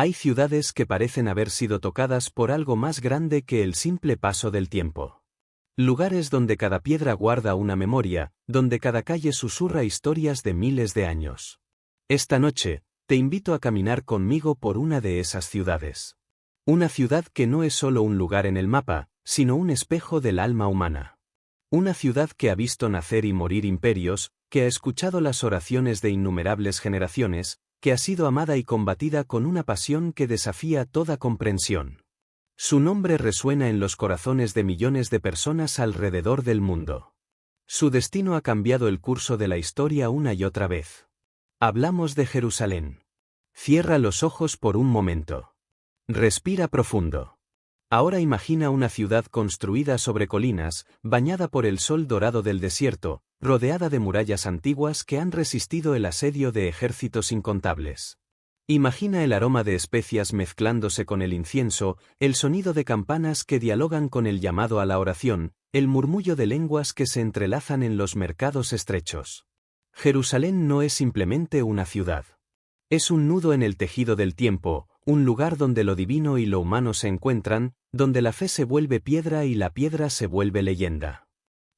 Hay ciudades que parecen haber sido tocadas por algo más grande que el simple paso del tiempo. Lugares donde cada piedra guarda una memoria, donde cada calle susurra historias de miles de años. Esta noche, te invito a caminar conmigo por una de esas ciudades. Una ciudad que no es solo un lugar en el mapa, sino un espejo del alma humana. Una ciudad que ha visto nacer y morir imperios, que ha escuchado las oraciones de innumerables generaciones, que ha sido amada y combatida con una pasión que desafía toda comprensión. Su nombre resuena en los corazones de millones de personas alrededor del mundo. Su destino ha cambiado el curso de la historia una y otra vez. Hablamos de Jerusalén. Cierra los ojos por un momento. Respira profundo. Ahora imagina una ciudad construida sobre colinas, bañada por el sol dorado del desierto, rodeada de murallas antiguas que han resistido el asedio de ejércitos incontables. Imagina el aroma de especias mezclándose con el incienso, el sonido de campanas que dialogan con el llamado a la oración, el murmullo de lenguas que se entrelazan en los mercados estrechos. Jerusalén no es simplemente una ciudad. Es un nudo en el tejido del tiempo, un lugar donde lo divino y lo humano se encuentran, donde la fe se vuelve piedra y la piedra se vuelve leyenda.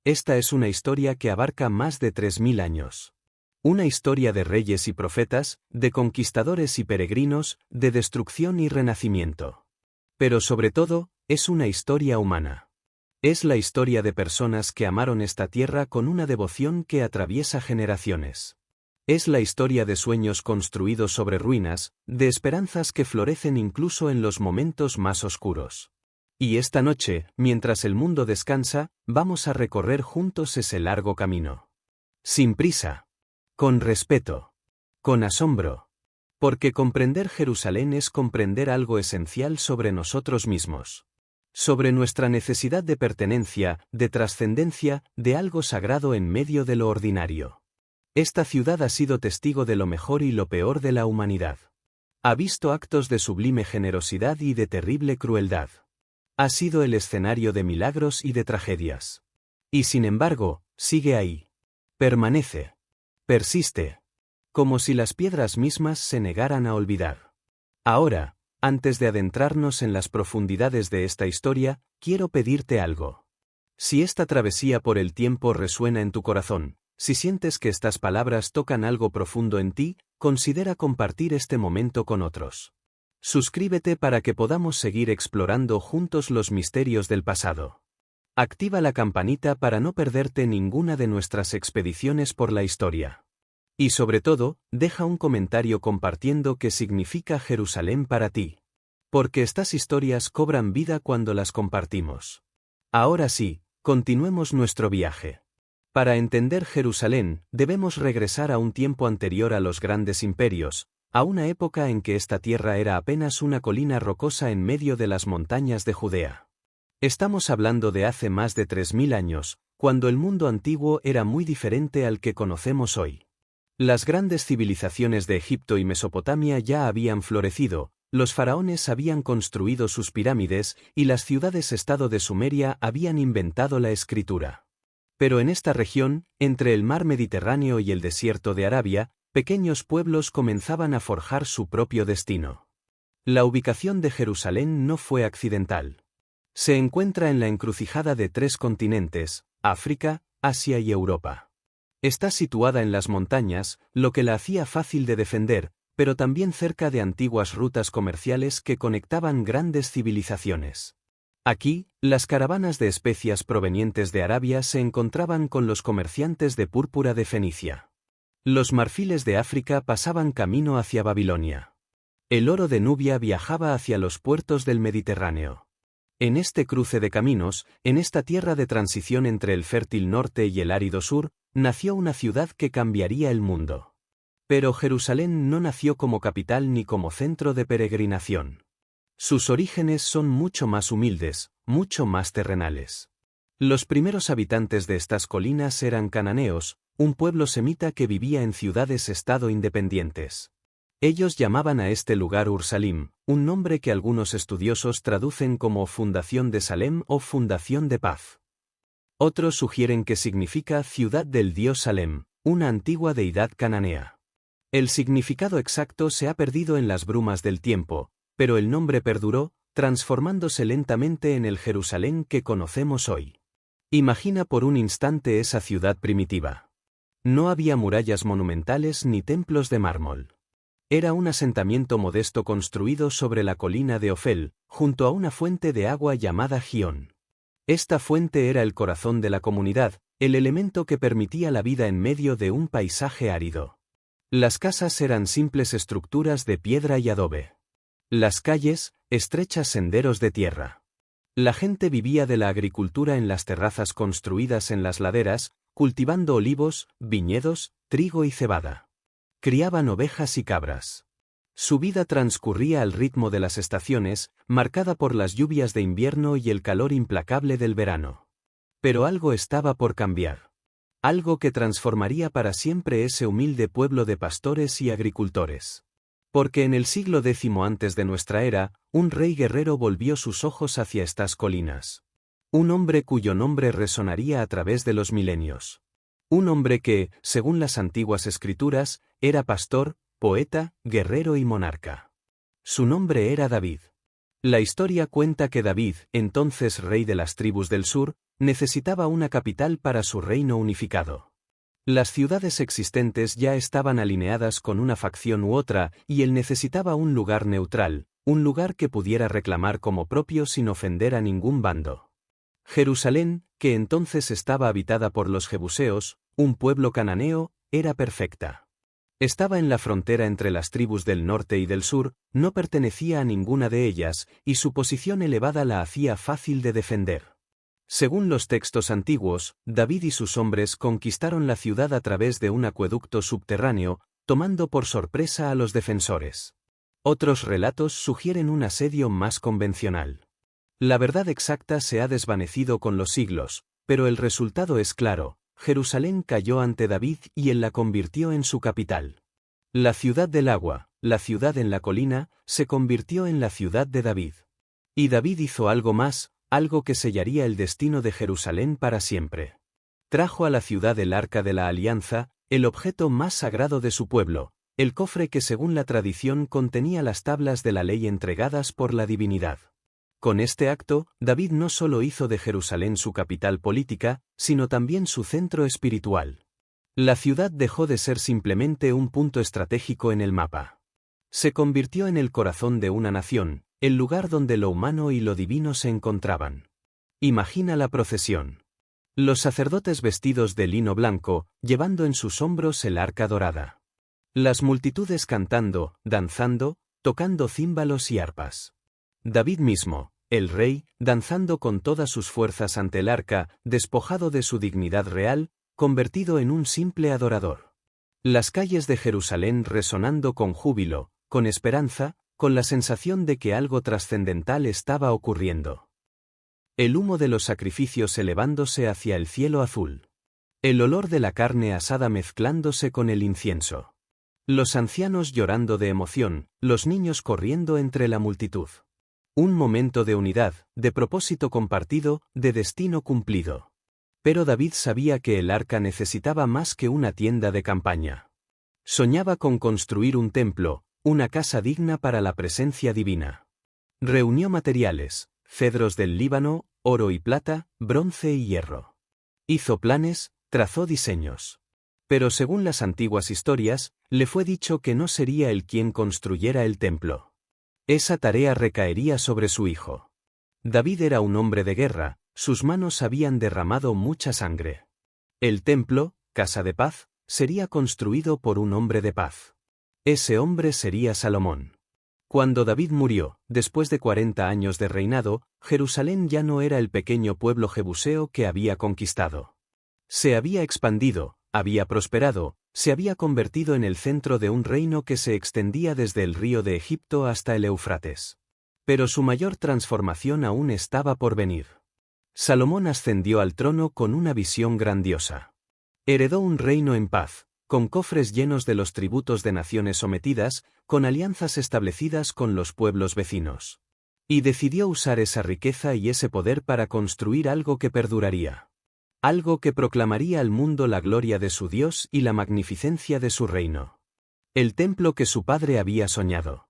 Esta es una historia que abarca más de 3000 años. Una historia de reyes y profetas, de conquistadores y peregrinos, de destrucción y renacimiento. Pero sobre todo, es una historia humana. Es la historia de personas que amaron esta tierra con una devoción que atraviesa generaciones. Es la historia de sueños construidos sobre ruinas, de esperanzas que florecen incluso en los momentos más oscuros. Y esta noche, mientras el mundo descansa, vamos a recorrer juntos ese largo camino. Sin prisa. Con respeto. Con asombro. Porque comprender Jerusalén es comprender algo esencial sobre nosotros mismos. Sobre nuestra necesidad de pertenencia, de trascendencia, de algo sagrado en medio de lo ordinario. Esta ciudad ha sido testigo de lo mejor y lo peor de la humanidad. Ha visto actos de sublime generosidad y de terrible crueldad. Ha sido el escenario de milagros y de tragedias. Y sin embargo, sigue ahí. Permanece. Persiste. Como si las piedras mismas se negaran a olvidar. Ahora, antes de adentrarnos en las profundidades de esta historia, quiero pedirte algo. Si esta travesía por el tiempo resuena en tu corazón, si sientes que estas palabras tocan algo profundo en ti, considera compartir este momento con otros. Suscríbete para que podamos seguir explorando juntos los misterios del pasado. Activa la campanita para no perderte ninguna de nuestras expediciones por la historia. Y sobre todo, deja un comentario compartiendo qué significa Jerusalén para ti. Porque estas historias cobran vida cuando las compartimos. Ahora sí, continuemos nuestro viaje. Para entender Jerusalén, debemos regresar a un tiempo anterior a los grandes imperios, a una época en que esta tierra era apenas una colina rocosa en medio de las montañas de Judea. Estamos hablando de hace más de 3000 años, cuando el mundo antiguo era muy diferente al que conocemos hoy. Las grandes civilizaciones de Egipto y Mesopotamia ya habían florecido, los faraones habían construido sus pirámides y las ciudades-estado de Sumeria habían inventado la escritura. Pero en esta región, entre el mar Mediterráneo y el desierto de Arabia, pequeños pueblos comenzaban a forjar su propio destino. La ubicación de Jerusalén no fue accidental. Se encuentra en la encrucijada de 3 continentes, África, Asia y Europa. Está situada en las montañas, lo que la hacía fácil de defender, pero también cerca de antiguas rutas comerciales que conectaban grandes civilizaciones. Aquí, las caravanas de especias provenientes de Arabia se encontraban con los comerciantes de púrpura de Fenicia. Los marfiles de África pasaban camino hacia Babilonia. El oro de Nubia viajaba hacia los puertos del Mediterráneo. En este cruce de caminos, en esta tierra de transición entre el fértil norte y el árido sur, nació una ciudad que cambiaría el mundo. Pero Jerusalén no nació como capital ni como centro de peregrinación. Sus orígenes son mucho más humildes, mucho más terrenales. Los primeros habitantes de estas colinas eran cananeos, un pueblo semita que vivía en ciudades-estado independientes. Ellos llamaban a este lugar Ursalim, un nombre que algunos estudiosos traducen como Fundación de Salem o Fundación de Paz. Otros sugieren que significa ciudad del dios Salem, una antigua deidad cananea. El significado exacto se ha perdido en las brumas del tiempo, pero el nombre perduró, transformándose lentamente en el Jerusalén que conocemos hoy. Imagina por un instante esa ciudad primitiva. No había murallas monumentales ni templos de mármol. Era un asentamiento modesto construido sobre la colina de Ofel, junto a una fuente de agua llamada Gión. Esta fuente era el corazón de la comunidad, el elemento que permitía la vida en medio de un paisaje árido. Las casas eran simples estructuras de piedra y adobe. Las calles, estrechas senderos de tierra. La gente vivía de la agricultura en las terrazas construidas en las laderas, cultivando olivos, viñedos, trigo y cebada. Criaban ovejas y cabras. Su vida transcurría al ritmo de las estaciones, marcada por las lluvias de invierno y el calor implacable del verano. Pero algo estaba por cambiar. Algo que transformaría para siempre ese humilde pueblo de pastores y agricultores. Porque en el siglo X antes de nuestra era, un rey guerrero volvió sus ojos hacia estas colinas. Un hombre cuyo nombre resonaría a través de los milenios. Un hombre que, según las antiguas escrituras, era pastor, poeta, guerrero y monarca. Su nombre era David. La historia cuenta que David, entonces rey de las tribus del sur, necesitaba una capital para su reino unificado. Las ciudades existentes ya estaban alineadas con una facción u otra, y él necesitaba un lugar neutral, un lugar que pudiera reclamar como propio sin ofender a ningún bando. Jerusalén, que entonces estaba habitada por los jebuseos, un pueblo cananeo, era perfecta. Estaba en la frontera entre las tribus del norte y del sur, no pertenecía a ninguna de ellas, y su posición elevada la hacía fácil de defender. Según los textos antiguos, David y sus hombres conquistaron la ciudad a través de un acueducto subterráneo, tomando por sorpresa a los defensores. Otros relatos sugieren un asedio más convencional. La verdad exacta se ha desvanecido con los siglos, pero el resultado es claro: Jerusalén cayó ante David y él la convirtió en su capital. La ciudad del agua, la ciudad en la colina, se convirtió en la ciudad de David. Y David hizo algo más, algo que sellaría el destino de Jerusalén para siempre. Trajo a la ciudad el Arca de la Alianza, el objeto más sagrado de su pueblo, el cofre que según la tradición contenía las tablas de la ley entregadas por la divinidad. Con este acto, David no solo hizo de Jerusalén su capital política, sino también su centro espiritual. La ciudad dejó de ser simplemente un punto estratégico en el mapa. Se convirtió en el corazón de una nación, el lugar donde lo humano y lo divino se encontraban. Imagina la procesión. Los sacerdotes vestidos de lino blanco, llevando en sus hombros el arca dorada. Las multitudes cantando, danzando, tocando címbalos y arpas. David mismo, el rey, danzando con todas sus fuerzas ante el arca, despojado de su dignidad real, convertido en un simple adorador. Las calles de Jerusalén resonando con júbilo, con esperanza, con la sensación de que algo trascendental estaba ocurriendo. El humo de los sacrificios elevándose hacia el cielo azul. El olor de la carne asada mezclándose con el incienso. Los ancianos llorando de emoción, los niños corriendo entre la multitud. Un momento de unidad, de propósito compartido, de destino cumplido. Pero David sabía que el arca necesitaba más que una tienda de campaña. Soñaba con construir un templo, una casa digna para la presencia divina. Reunió materiales, cedros del Líbano, oro y plata, bronce y hierro. Hizo planes, trazó diseños. Pero según las antiguas historias, le fue dicho que no sería él quien construyera el templo. Esa tarea recaería sobre su hijo. David era un hombre de guerra, sus manos habían derramado mucha sangre. El templo, casa de paz, sería construido por un hombre de paz. Ese hombre sería Salomón. Cuando David murió, después de 40 años de reinado, Jerusalén ya no era el pequeño pueblo jebuseo que había conquistado. Se había expandido, había prosperado, se había convertido en el centro de un reino que se extendía desde el río de Egipto hasta el Éufrates. Pero su mayor transformación aún estaba por venir. Salomón ascendió al trono con una visión grandiosa. Heredó un reino en paz, con cofres llenos de los tributos de naciones sometidas, con alianzas establecidas con los pueblos vecinos. Y decidió usar esa riqueza y ese poder para construir algo que perduraría. Algo que proclamaría al mundo la gloria de su Dios y la magnificencia de su reino. El templo que su padre había soñado.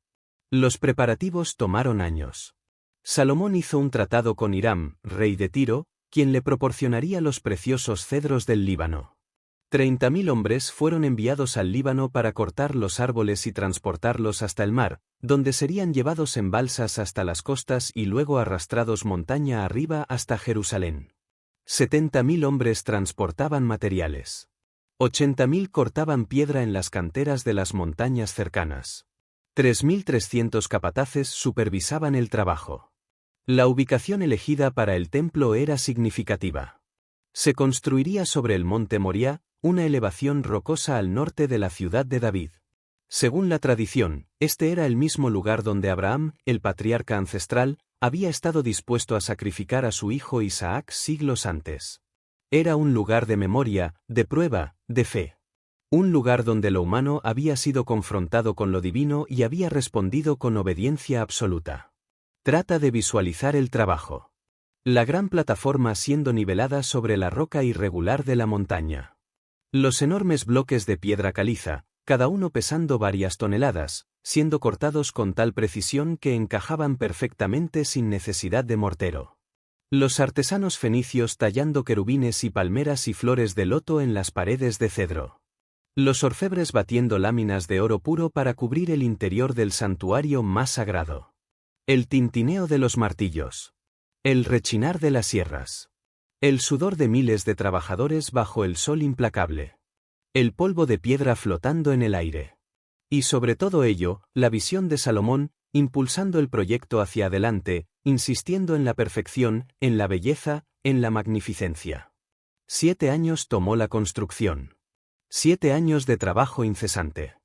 Los preparativos tomaron años. Salomón hizo un tratado con Hiram, rey de Tiro, quien le proporcionaría los preciosos cedros del Líbano. 30.000 hombres fueron enviados al Líbano para cortar los árboles y transportarlos hasta el mar, donde serían llevados en balsas hasta las costas y luego arrastrados montaña arriba hasta Jerusalén. 70.000 hombres transportaban materiales. 80.000 cortaban piedra en las canteras de las montañas cercanas. 3.300 capataces supervisaban el trabajo. La ubicación elegida para el templo era significativa. Se construiría sobre el monte Moriah, una elevación rocosa al norte de la ciudad de David. Según la tradición, este era el mismo lugar donde Abraham, el patriarca ancestral, había estado dispuesto a sacrificar a su hijo Isaac siglos antes. Era un lugar de memoria, de prueba, de fe. Un lugar donde lo humano había sido confrontado con lo divino y había respondido con obediencia absoluta. Trata de visualizar el trabajo. La gran plataforma siendo nivelada sobre la roca irregular de la montaña. Los enormes bloques de piedra caliza, cada uno pesando varias toneladas, siendo cortados con tal precisión que encajaban perfectamente sin necesidad de mortero. Los artesanos fenicios tallando querubines y palmeras y flores de loto en las paredes de cedro. Los orfebres batiendo láminas de oro puro para cubrir el interior del santuario más sagrado. El tintineo de los martillos. El rechinar de las sierras. El sudor de miles de trabajadores bajo el sol implacable. El polvo de piedra flotando en el aire. Y sobre todo ello, la visión de Salomón, impulsando el proyecto hacia adelante, insistiendo en la perfección, en la belleza, en la magnificencia. 7 años tomó la construcción. 7 años de trabajo incesante.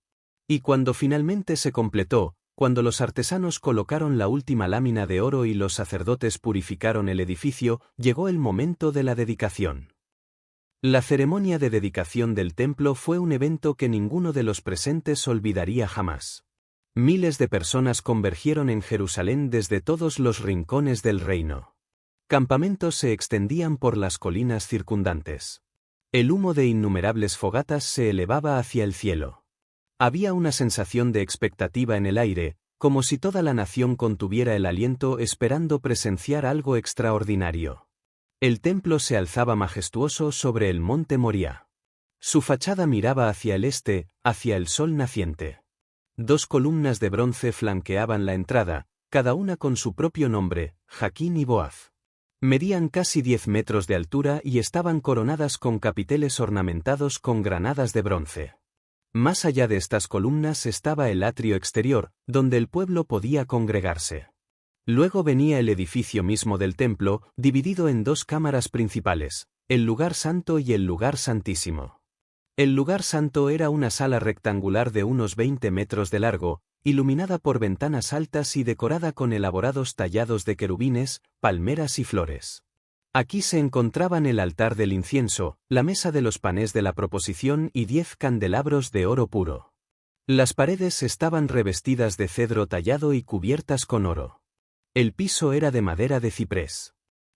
Y cuando finalmente se completó, cuando los artesanos colocaron la última lámina de oro y los sacerdotes purificaron el edificio, llegó el momento de la dedicación. La ceremonia de dedicación del templo fue un evento que ninguno de los presentes olvidaría jamás. Miles de personas convergieron en Jerusalén desde todos los rincones del reino. Campamentos se extendían por las colinas circundantes. El humo de innumerables fogatas se elevaba hacia el cielo. Había una sensación de expectativa en el aire, como si toda la nación contuviera el aliento esperando presenciar algo extraordinario. El templo se alzaba majestuoso sobre el monte Moriah. Su fachada miraba hacia el este, hacia el sol naciente. 2 columnas de bronce flanqueaban la entrada, cada una con su propio nombre, Jaquín y Boaz. Medían casi 10 metros de altura y estaban coronadas con capiteles ornamentados con granadas de bronce. Más allá de estas columnas estaba el atrio exterior, donde el pueblo podía congregarse. Luego venía el edificio mismo del templo, dividido en 2 cámaras principales, el lugar santo y el lugar santísimo. El lugar santo era una sala rectangular de unos 20 metros de largo, iluminada por ventanas altas y decorada con elaborados tallados de querubines, palmeras y flores. Aquí se encontraban el altar del incienso, la mesa de los panes de la proposición y 10 candelabros de oro puro. Las paredes estaban revestidas de cedro tallado y cubiertas con oro. El piso era de madera de ciprés.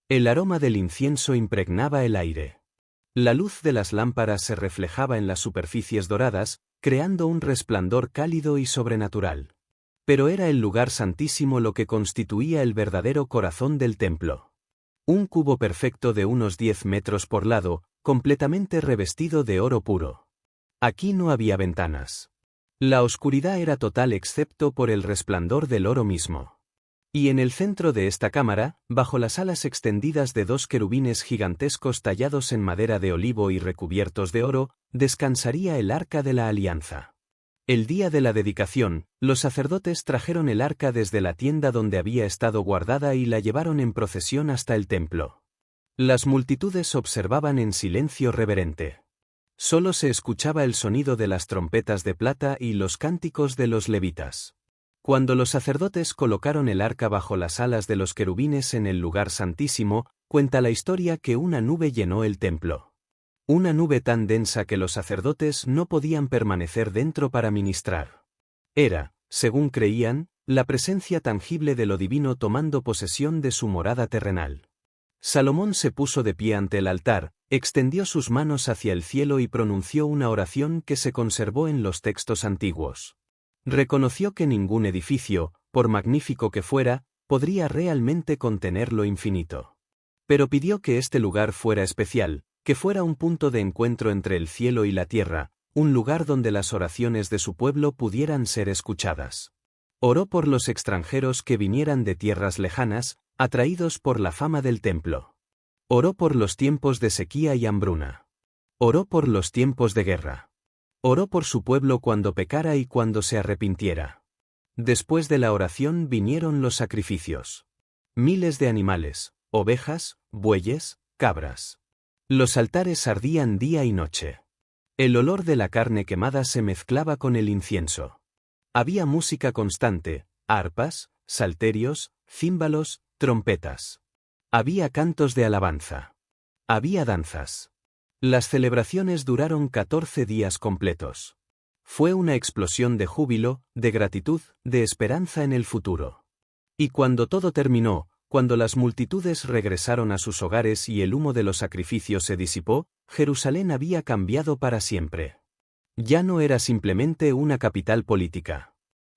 El aroma del incienso impregnaba el aire. La luz de las lámparas se reflejaba en las superficies doradas, creando un resplandor cálido y sobrenatural. Pero era el lugar santísimo lo que constituía el verdadero corazón del templo. Un cubo perfecto de unos 10 metros por lado, completamente revestido de oro puro. Aquí no había ventanas. La oscuridad era total excepto por el resplandor del oro mismo. Y en el centro de esta cámara, bajo las alas extendidas de 2 querubines gigantescos tallados en madera de olivo y recubiertos de oro, descansaría el arca de la alianza. El día de la dedicación, los sacerdotes trajeron el arca desde la tienda donde había estado guardada y la llevaron en procesión hasta el templo. Las multitudes observaban en silencio reverente. Solo se escuchaba el sonido de las trompetas de plata y los cánticos de los levitas. Cuando los sacerdotes colocaron el arca bajo las alas de los querubines en el lugar santísimo, cuenta la historia que una nube llenó el templo. Una nube tan densa que los sacerdotes no podían permanecer dentro para ministrar. Era, según creían, la presencia tangible de lo divino tomando posesión de su morada terrenal. Salomón se puso de pie ante el altar, Extendió sus manos hacia el cielo y pronunció una oración que se conservó en los textos antiguos. Reconoció que ningún edificio, por magnífico que fuera, podría realmente contener lo infinito. Pero pidió que este lugar fuera especial, que fuera un punto de encuentro entre el cielo y la tierra, un lugar donde las oraciones de su pueblo pudieran ser escuchadas. Oró por los extranjeros que vinieran de tierras lejanas, atraídos por la fama del templo. Oró por los tiempos de sequía y hambruna. Oró por los tiempos de guerra. Oró por su pueblo cuando pecara y cuando se arrepintiera. Después de la oración vinieron los sacrificios. Miles de animales, ovejas, bueyes, cabras. Los altares ardían día y noche. El olor de la carne quemada se mezclaba con el incienso. Había música constante, arpas, salterios, címbalos, trompetas. Había cantos de alabanza. Había danzas. Las celebraciones duraron 14 días completos. Fue una explosión de júbilo, de gratitud, de esperanza en el futuro. Y cuando todo terminó, cuando las multitudes regresaron a sus hogares y el humo de los sacrificios se disipó, Jerusalén había cambiado para siempre. Ya no era simplemente una capital política.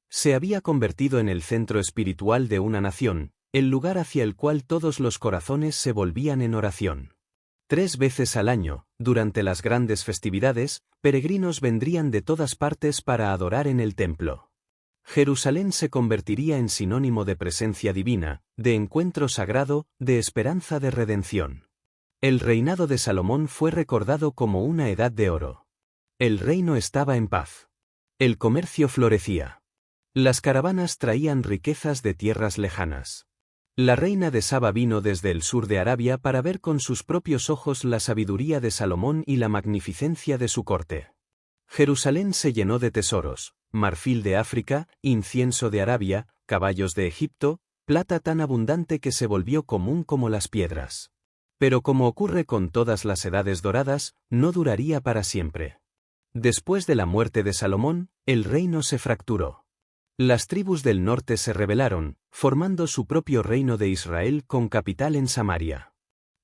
Se había convertido en el centro espiritual de una nación, el lugar hacia el cual todos los corazones se volvían en oración. 3 veces al año, durante las grandes festividades, peregrinos vendrían de todas partes para adorar en el templo. Jerusalén se convertiría en sinónimo de presencia divina, de encuentro sagrado, de esperanza de redención. El reinado de Salomón fue recordado como una edad de oro. El reino estaba en paz. El comercio florecía. Las caravanas traían riquezas de tierras lejanas. La reina de Saba vino desde el sur de Arabia para ver con sus propios ojos la sabiduría de Salomón y la magnificencia de su corte. Jerusalén se llenó de tesoros, marfil de África, incienso de Arabia, caballos de Egipto, plata tan abundante que se volvió común como las piedras. Pero como ocurre con todas las edades doradas, no duraría para siempre. Después de la muerte de Salomón, el reino se fracturó. Las tribus del norte se rebelaron, formando su propio reino de Israel con capital en Samaria.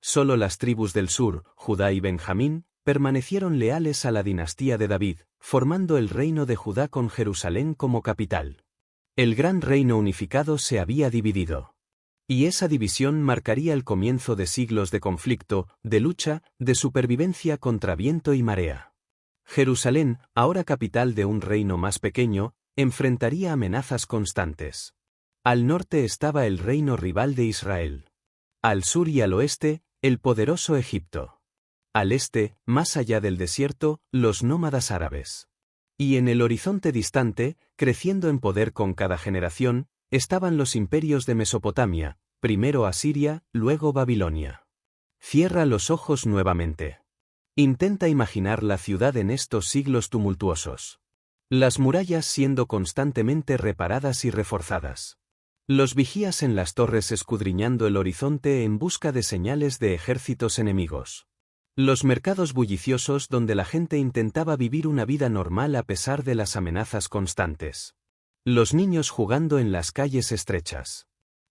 Solo las tribus del sur, Judá y Benjamín, permanecieron leales a la dinastía de David, formando el reino de Judá con Jerusalén como capital. El gran reino unificado se había dividido. Y esa división marcaría el comienzo de siglos de conflicto, de lucha, de supervivencia contra viento y marea. Jerusalén, ahora capital de un reino más pequeño, enfrentaría amenazas constantes. Al norte estaba el reino rival de Israel. Al sur y al oeste, el poderoso Egipto. Al este, más allá del desierto, los nómadas árabes. Y en el horizonte distante, creciendo en poder con cada generación, estaban los imperios de Mesopotamia, primero Asiria, luego Babilonia. Cierra los ojos nuevamente. Intenta imaginar la ciudad en estos siglos tumultuosos. Las murallas siendo constantemente reparadas y reforzadas. Los vigías en las torres escudriñando el horizonte en busca de señales de ejércitos enemigos. Los mercados bulliciosos donde la gente intentaba vivir una vida normal a pesar de las amenazas constantes. Los niños jugando en las calles estrechas.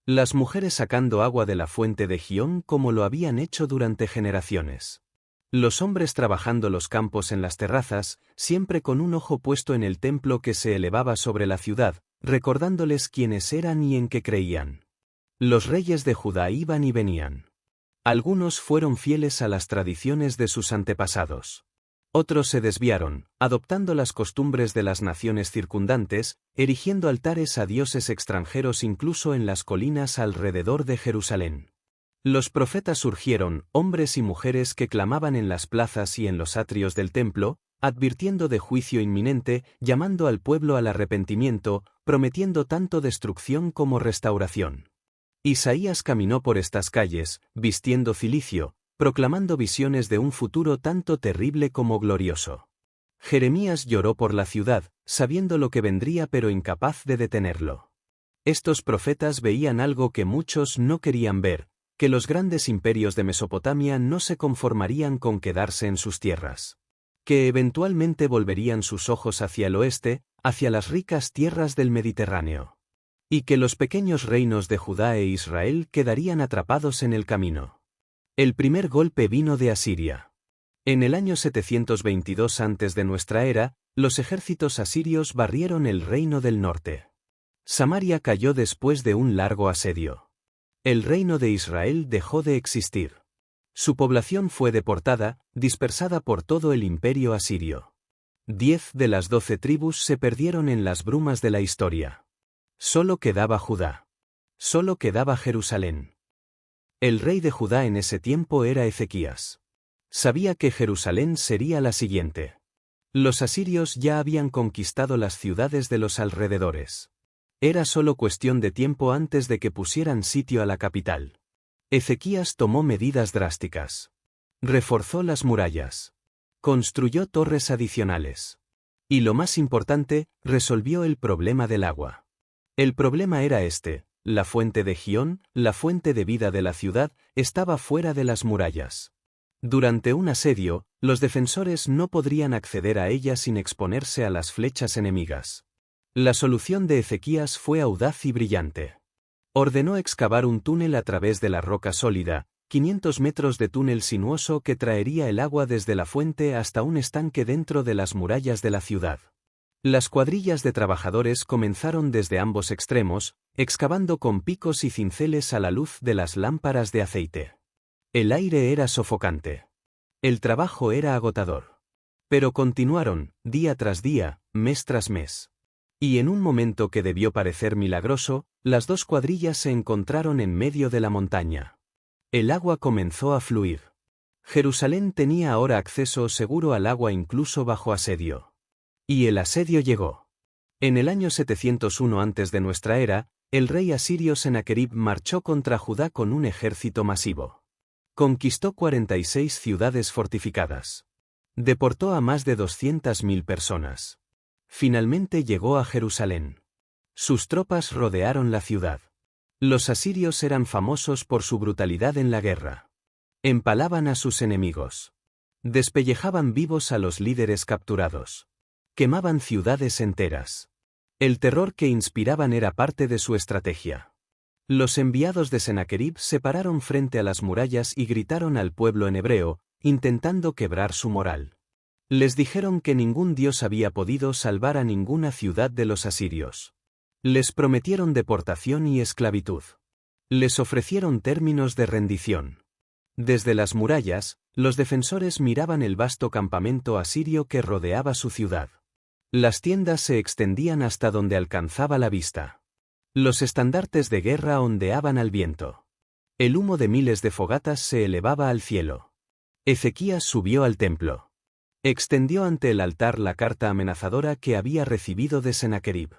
Las mujeres sacando agua de la fuente de Gihón como lo habían hecho durante generaciones. Los hombres trabajando los campos en las terrazas, siempre con un ojo puesto en el templo que se elevaba sobre la ciudad, recordándoles quiénes eran y en qué creían. Los reyes de Judá iban y venían. Algunos fueron fieles a las tradiciones de sus antepasados. Otros se desviaron, adoptando las costumbres de las naciones circundantes, erigiendo altares a dioses extranjeros incluso en las colinas alrededor de Jerusalén. Los profetas surgieron, hombres y mujeres que clamaban en las plazas y en los atrios del templo, advirtiendo de juicio inminente, llamando al pueblo al arrepentimiento, prometiendo tanto destrucción como restauración. Isaías caminó por estas calles, vistiendo cilicio, proclamando visiones de un futuro tanto terrible como glorioso. Jeremías lloró por la ciudad, sabiendo lo que vendría pero incapaz de detenerlo. Estos profetas veían algo que muchos no querían ver, que los grandes imperios de Mesopotamia no se conformarían con quedarse en sus tierras. Que eventualmente volverían sus ojos hacia el oeste, hacia las ricas tierras del Mediterráneo. Y que los pequeños reinos de Judá e Israel quedarían atrapados en el camino. El primer golpe vino de Asiria. En el año 722 antes de nuestra era, los ejércitos asirios barrieron el reino del norte. Samaria cayó después de un largo asedio. El reino de Israel dejó de existir. Su población fue deportada, dispersada por todo el imperio asirio. 10 de las 12 tribus se perdieron en las brumas de la historia. Solo quedaba Judá. Solo quedaba Jerusalén. El rey de Judá en ese tiempo era Ezequías. Sabía que Jerusalén sería la siguiente. Los asirios ya habían conquistado las ciudades de los alrededores. Era solo cuestión de tiempo antes de que pusieran sitio a la capital. Ezequías tomó medidas drásticas. Reforzó las murallas. Construyó torres adicionales. Y lo más importante, resolvió el problema del agua. El problema era este: la fuente de Gihón, la fuente de vida de la ciudad, estaba fuera de las murallas. Durante un asedio, los defensores no podrían acceder a ella sin exponerse a las flechas enemigas. La solución de Ezequías fue audaz y brillante. Ordenó excavar un túnel a través de la roca sólida, 500 metros de túnel sinuoso que traería el agua desde la fuente hasta un estanque dentro de las murallas de la ciudad. Las cuadrillas de trabajadores comenzaron desde ambos extremos, excavando con picos y cinceles a la luz de las lámparas de aceite. El aire era sofocante. El trabajo era agotador. Pero continuaron, día tras día, mes tras mes. Y en un momento que debió parecer milagroso, las dos cuadrillas se encontraron en medio de la montaña. El agua comenzó a fluir. Jerusalén tenía ahora acceso seguro al agua incluso bajo asedio. Y el asedio llegó. En el año 701 antes de nuestra era, el rey asirio Senaquerib marchó contra Judá con un ejército masivo. Conquistó 46 ciudades fortificadas. Deportó a más de 200.000 personas. Finalmente llegó a Jerusalén. Sus tropas rodearon la ciudad. Los asirios eran famosos por su brutalidad en la guerra. Empalaban a sus enemigos. Despellejaban vivos a los líderes capturados. Quemaban ciudades enteras. El terror que inspiraban era parte de su estrategia. Los enviados de Senaquerib se pararon frente a las murallas y gritaron al pueblo en hebreo, intentando quebrar su moral. Les dijeron que ningún dios había podido salvar a ninguna ciudad de los asirios. Les prometieron deportación y esclavitud. Les ofrecieron términos de rendición. Desde las murallas, los defensores miraban el vasto campamento asirio que rodeaba su ciudad. Las tiendas se extendían hasta donde alcanzaba la vista. Los estandartes de guerra ondeaban al viento. El humo de miles de fogatas se elevaba al cielo. Ezequías subió al templo. Extendió ante el altar la carta amenazadora que había recibido de Senaquerib.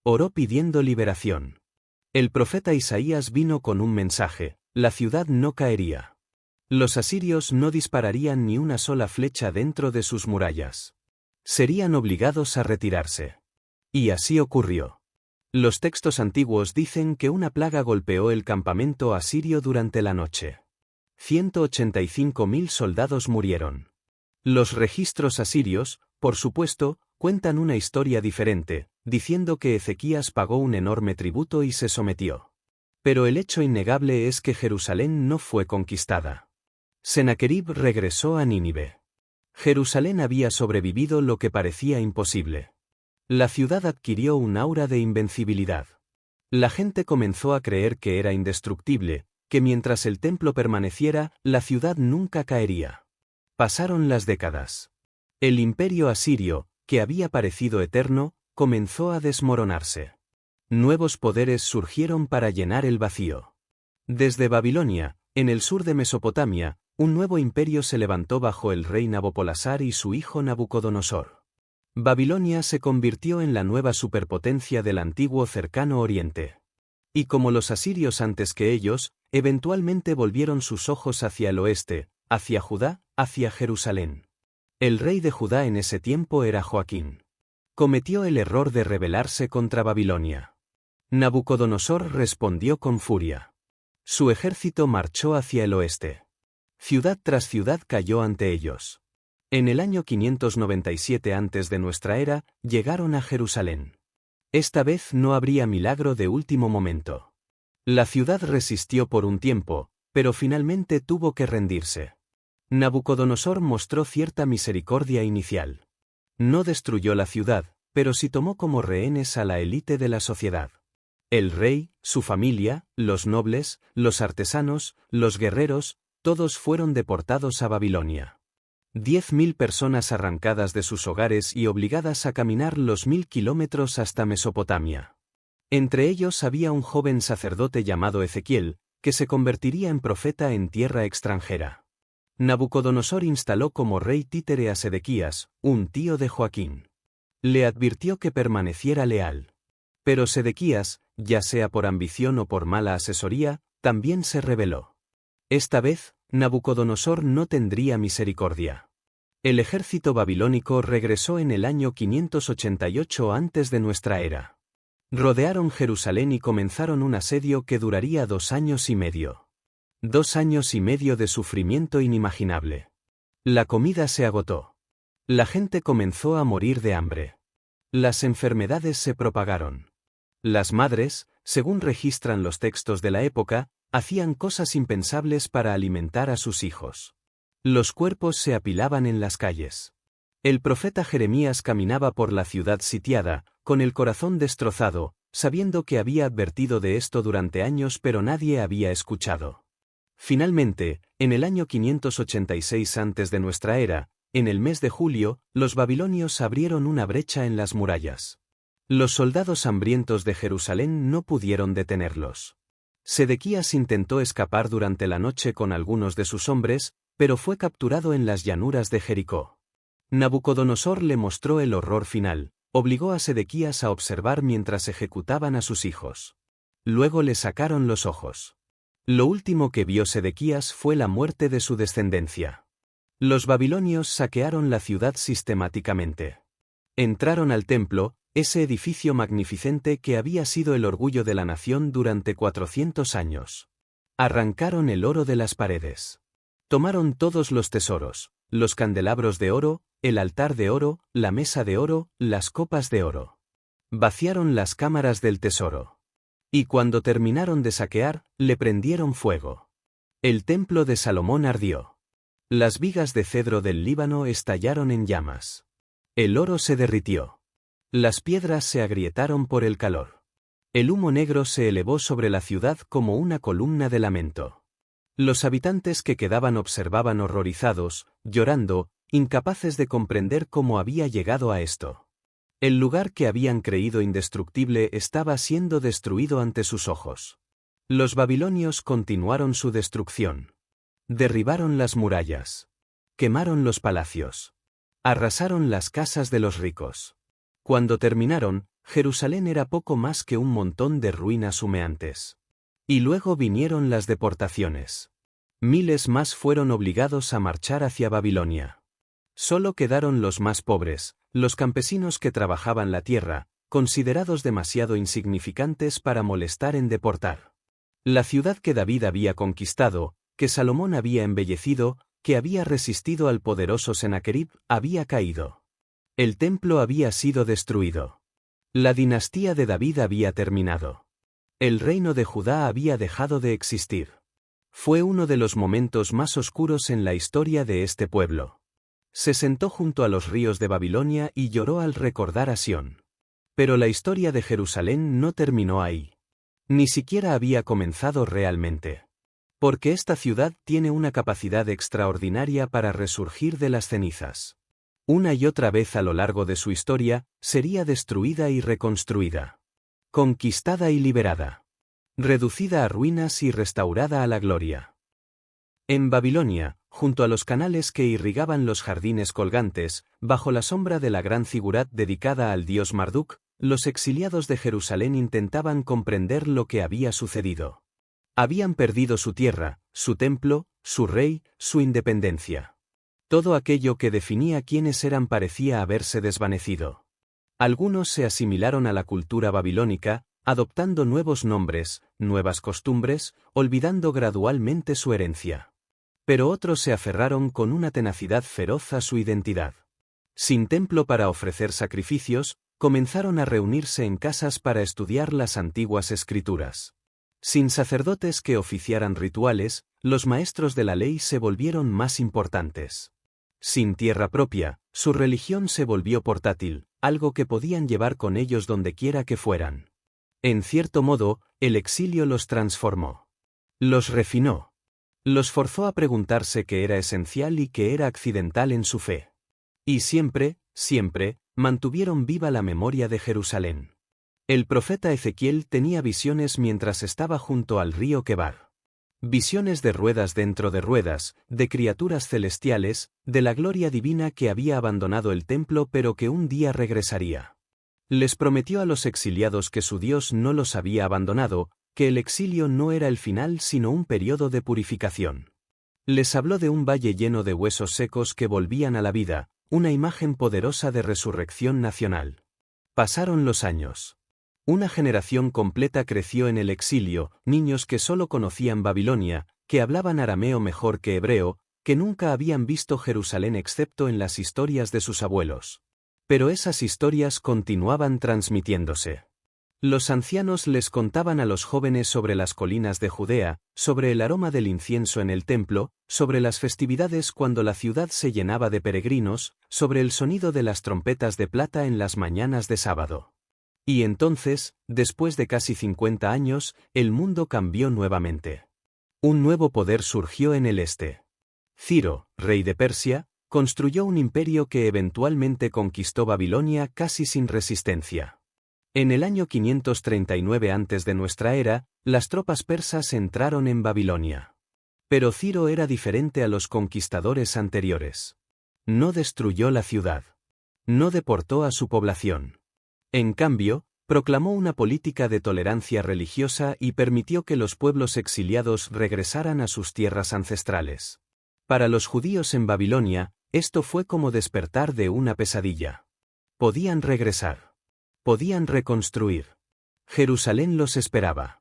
Oró pidiendo liberación. El profeta Isaías vino con un mensaje: la ciudad no caería. Los asirios no dispararían ni una sola flecha dentro de sus murallas. Serían obligados a retirarse. Y así ocurrió. Los textos antiguos dicen que una plaga golpeó el campamento asirio durante la noche. 185.000 soldados murieron. Los registros asirios, por supuesto, cuentan una historia diferente, diciendo que Ezequías pagó un enorme tributo y se sometió. Pero el hecho innegable es que Jerusalén no fue conquistada. Senaquerib regresó a Nínive. Jerusalén había sobrevivido lo que parecía imposible. La ciudad adquirió un aura de invencibilidad. La gente comenzó a creer que era indestructible, que mientras el templo permaneciera, la ciudad nunca caería. Pasaron las décadas. El imperio asirio, que había parecido eterno, comenzó a desmoronarse. Nuevos poderes surgieron para llenar el vacío. Desde Babilonia, en el sur de Mesopotamia, un nuevo imperio se levantó bajo el rey Nabopolassar y su hijo Nabucodonosor. Babilonia se convirtió en la nueva superpotencia del antiguo Cercano Oriente. Y como los asirios antes que ellos, eventualmente volvieron sus ojos hacia el oeste, hacia Judá, hacia Jerusalén. El rey de Judá en ese tiempo era Joaquín. Cometió el error de rebelarse contra Babilonia. Nabucodonosor respondió con furia. Su ejército marchó hacia el oeste. Ciudad tras ciudad cayó ante ellos. En el año 597 antes de nuestra era, llegaron a Jerusalén. Esta vez no habría milagro de último momento. La ciudad resistió por un tiempo, pero finalmente tuvo que rendirse. Nabucodonosor mostró cierta misericordia inicial. No destruyó la ciudad, pero sí tomó como rehenes a la élite de la sociedad. El rey, su familia, los nobles, los artesanos, los guerreros, todos fueron deportados a Babilonia. 10.000 personas arrancadas de sus hogares y obligadas a caminar los 1.000 kilómetros hasta Mesopotamia. Entre ellos había un joven sacerdote llamado Ezequiel, que se convertiría en profeta en tierra extranjera. Nabucodonosor instaló como rey títere a Sedequías, un tío de Joaquín. Le advirtió que permaneciera leal. Pero Sedequías, ya sea por ambición o por mala asesoría, también se rebeló. Esta vez, Nabucodonosor no tendría misericordia. El ejército babilónico regresó en el año 588 antes de nuestra era. Rodearon Jerusalén y comenzaron un asedio que duraría 2 años y medio. 2 años y medio de sufrimiento inimaginable. La comida se agotó. La gente comenzó a morir de hambre. Las enfermedades se propagaron. Las madres, según registran los textos de la época, hacían cosas impensables para alimentar a sus hijos. Los cuerpos se apilaban en las calles. El profeta Jeremías caminaba por la ciudad sitiada, con el corazón destrozado, sabiendo que había advertido de esto durante años pero nadie había escuchado. Finalmente, en el año 586 antes de nuestra era, en el mes de julio, los babilonios abrieron una brecha en las murallas. Los soldados hambrientos de Jerusalén no pudieron detenerlos. Sedequías intentó escapar durante la noche con algunos de sus hombres, pero fue capturado en las llanuras de Jericó. Nabucodonosor le mostró el horror final, obligó a Sedequías a observar mientras ejecutaban a sus hijos. Luego le sacaron los ojos. Lo último que vio Sedequías fue la muerte de su descendencia. Los babilonios saquearon la ciudad sistemáticamente. Entraron al templo, ese edificio magnificente que había sido el orgullo de la nación durante 400 años. Arrancaron el oro de las paredes. Tomaron todos los tesoros, los candelabros de oro, el altar de oro, la mesa de oro, las copas de oro. Vaciaron las cámaras del tesoro. Y cuando terminaron de saquear, le prendieron fuego. El templo de Salomón ardió. Las vigas de cedro del Líbano estallaron en llamas. El oro se derritió. Las piedras se agrietaron por el calor. El humo negro se elevó sobre la ciudad como una columna de lamento. Los habitantes que quedaban observaban horrorizados, llorando, incapaces de comprender cómo había llegado a esto. El lugar que habían creído indestructible estaba siendo destruido ante sus ojos. Los babilonios continuaron su destrucción. Derribaron las murallas. Quemaron los palacios. Arrasaron las casas de los ricos. Cuando terminaron, Jerusalén era poco más que un montón de ruinas humeantes. Y luego vinieron las deportaciones. Miles más fueron obligados a marchar hacia Babilonia. Solo quedaron los más pobres, los campesinos que trabajaban la tierra, considerados demasiado insignificantes para molestar en deportar. La ciudad que David había conquistado, que Salomón había embellecido, que había resistido al poderoso Sennacherib, había caído. El templo había sido destruido. La dinastía de David había terminado. El reino de Judá había dejado de existir. Fue uno de los momentos más oscuros en la historia de este pueblo. Se sentó junto a los ríos de Babilonia y lloró al recordar a Sión. Pero la historia de Jerusalén no terminó ahí. Ni siquiera había comenzado realmente. Porque esta ciudad tiene una capacidad extraordinaria para resurgir de las cenizas. Una y otra vez a lo largo de su historia, sería destruida y reconstruida. Conquistada y liberada. Reducida a ruinas y restaurada a la gloria. En Babilonia, junto a los canales que irrigaban los jardines colgantes, bajo la sombra de la gran figurat dedicada al dios Marduk, los exiliados de Jerusalén intentaban comprender lo que había sucedido. Habían perdido su tierra, su templo, su rey, su independencia. Todo aquello que definía quiénes eran parecía haberse desvanecido. Algunos se asimilaron a la cultura babilónica, adoptando nuevos nombres, nuevas costumbres, olvidando gradualmente su herencia. Pero otros se aferraron con una tenacidad feroz a su identidad. Sin templo para ofrecer sacrificios, comenzaron a reunirse en casas para estudiar las antiguas escrituras. Sin sacerdotes que oficiaran rituales, los maestros de la ley se volvieron más importantes. Sin tierra propia, su religión se volvió portátil, algo que podían llevar con ellos dondequiera que fueran. En cierto modo, el exilio los transformó. Los refinó. Los forzó a preguntarse qué era esencial y qué era accidental en su fe. Y siempre, mantuvieron viva la memoria de Jerusalén. El profeta Ezequiel tenía visiones mientras estaba junto al río Quebar. Visiones de ruedas dentro de ruedas, de criaturas celestiales, de la gloria divina que había abandonado el templo pero que un día regresaría. Les prometió a los exiliados que su Dios no los había abandonado, que el exilio no era el final sino un periodo de purificación. Les habló de un valle lleno de huesos secos que volvían a la vida, una imagen poderosa de resurrección nacional. Pasaron los años. Una generación completa creció en el exilio, niños que solo conocían Babilonia, que hablaban arameo mejor que hebreo, que nunca habían visto Jerusalén excepto en las historias de sus abuelos. Pero esas historias continuaban transmitiéndose. Los ancianos les contaban a los jóvenes sobre las colinas de Judea, sobre el aroma del incienso en el templo, sobre las festividades cuando la ciudad se llenaba de peregrinos, sobre el sonido de las trompetas de plata en las mañanas de sábado. Y entonces, después de casi 50 años, el mundo cambió nuevamente. Un nuevo poder surgió en el este. Ciro, rey de Persia, construyó un imperio que eventualmente conquistó Babilonia casi sin resistencia. En el año 539 antes de nuestra era, las tropas persas entraron en Babilonia. Pero Ciro era diferente a los conquistadores anteriores. No destruyó la ciudad. No deportó a su población. En cambio, proclamó una política de tolerancia religiosa y permitió que los pueblos exiliados regresaran a sus tierras ancestrales. Para los judíos en Babilonia, esto fue como despertar de una pesadilla. Podían regresar. Podían reconstruir. Jerusalén los esperaba.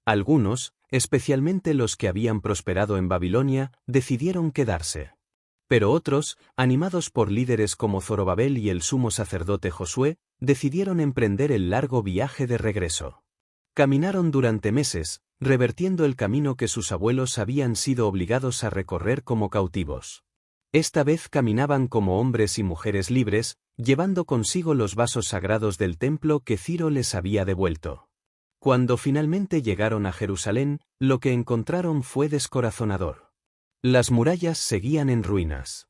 Algunos, especialmente los que habían prosperado en Babilonia, decidieron quedarse. Pero otros, animados por líderes como Zorobabel y el sumo sacerdote Josué, decidieron emprender el largo viaje de regreso. Caminaron durante meses, revertiendo el camino que sus abuelos habían sido obligados a recorrer como cautivos. Esta vez caminaban como hombres y mujeres libres, llevando consigo los vasos sagrados del templo que Ciro les había devuelto. Cuando finalmente llegaron a Jerusalén, lo que encontraron fue descorazonador. Las murallas seguían en ruinas.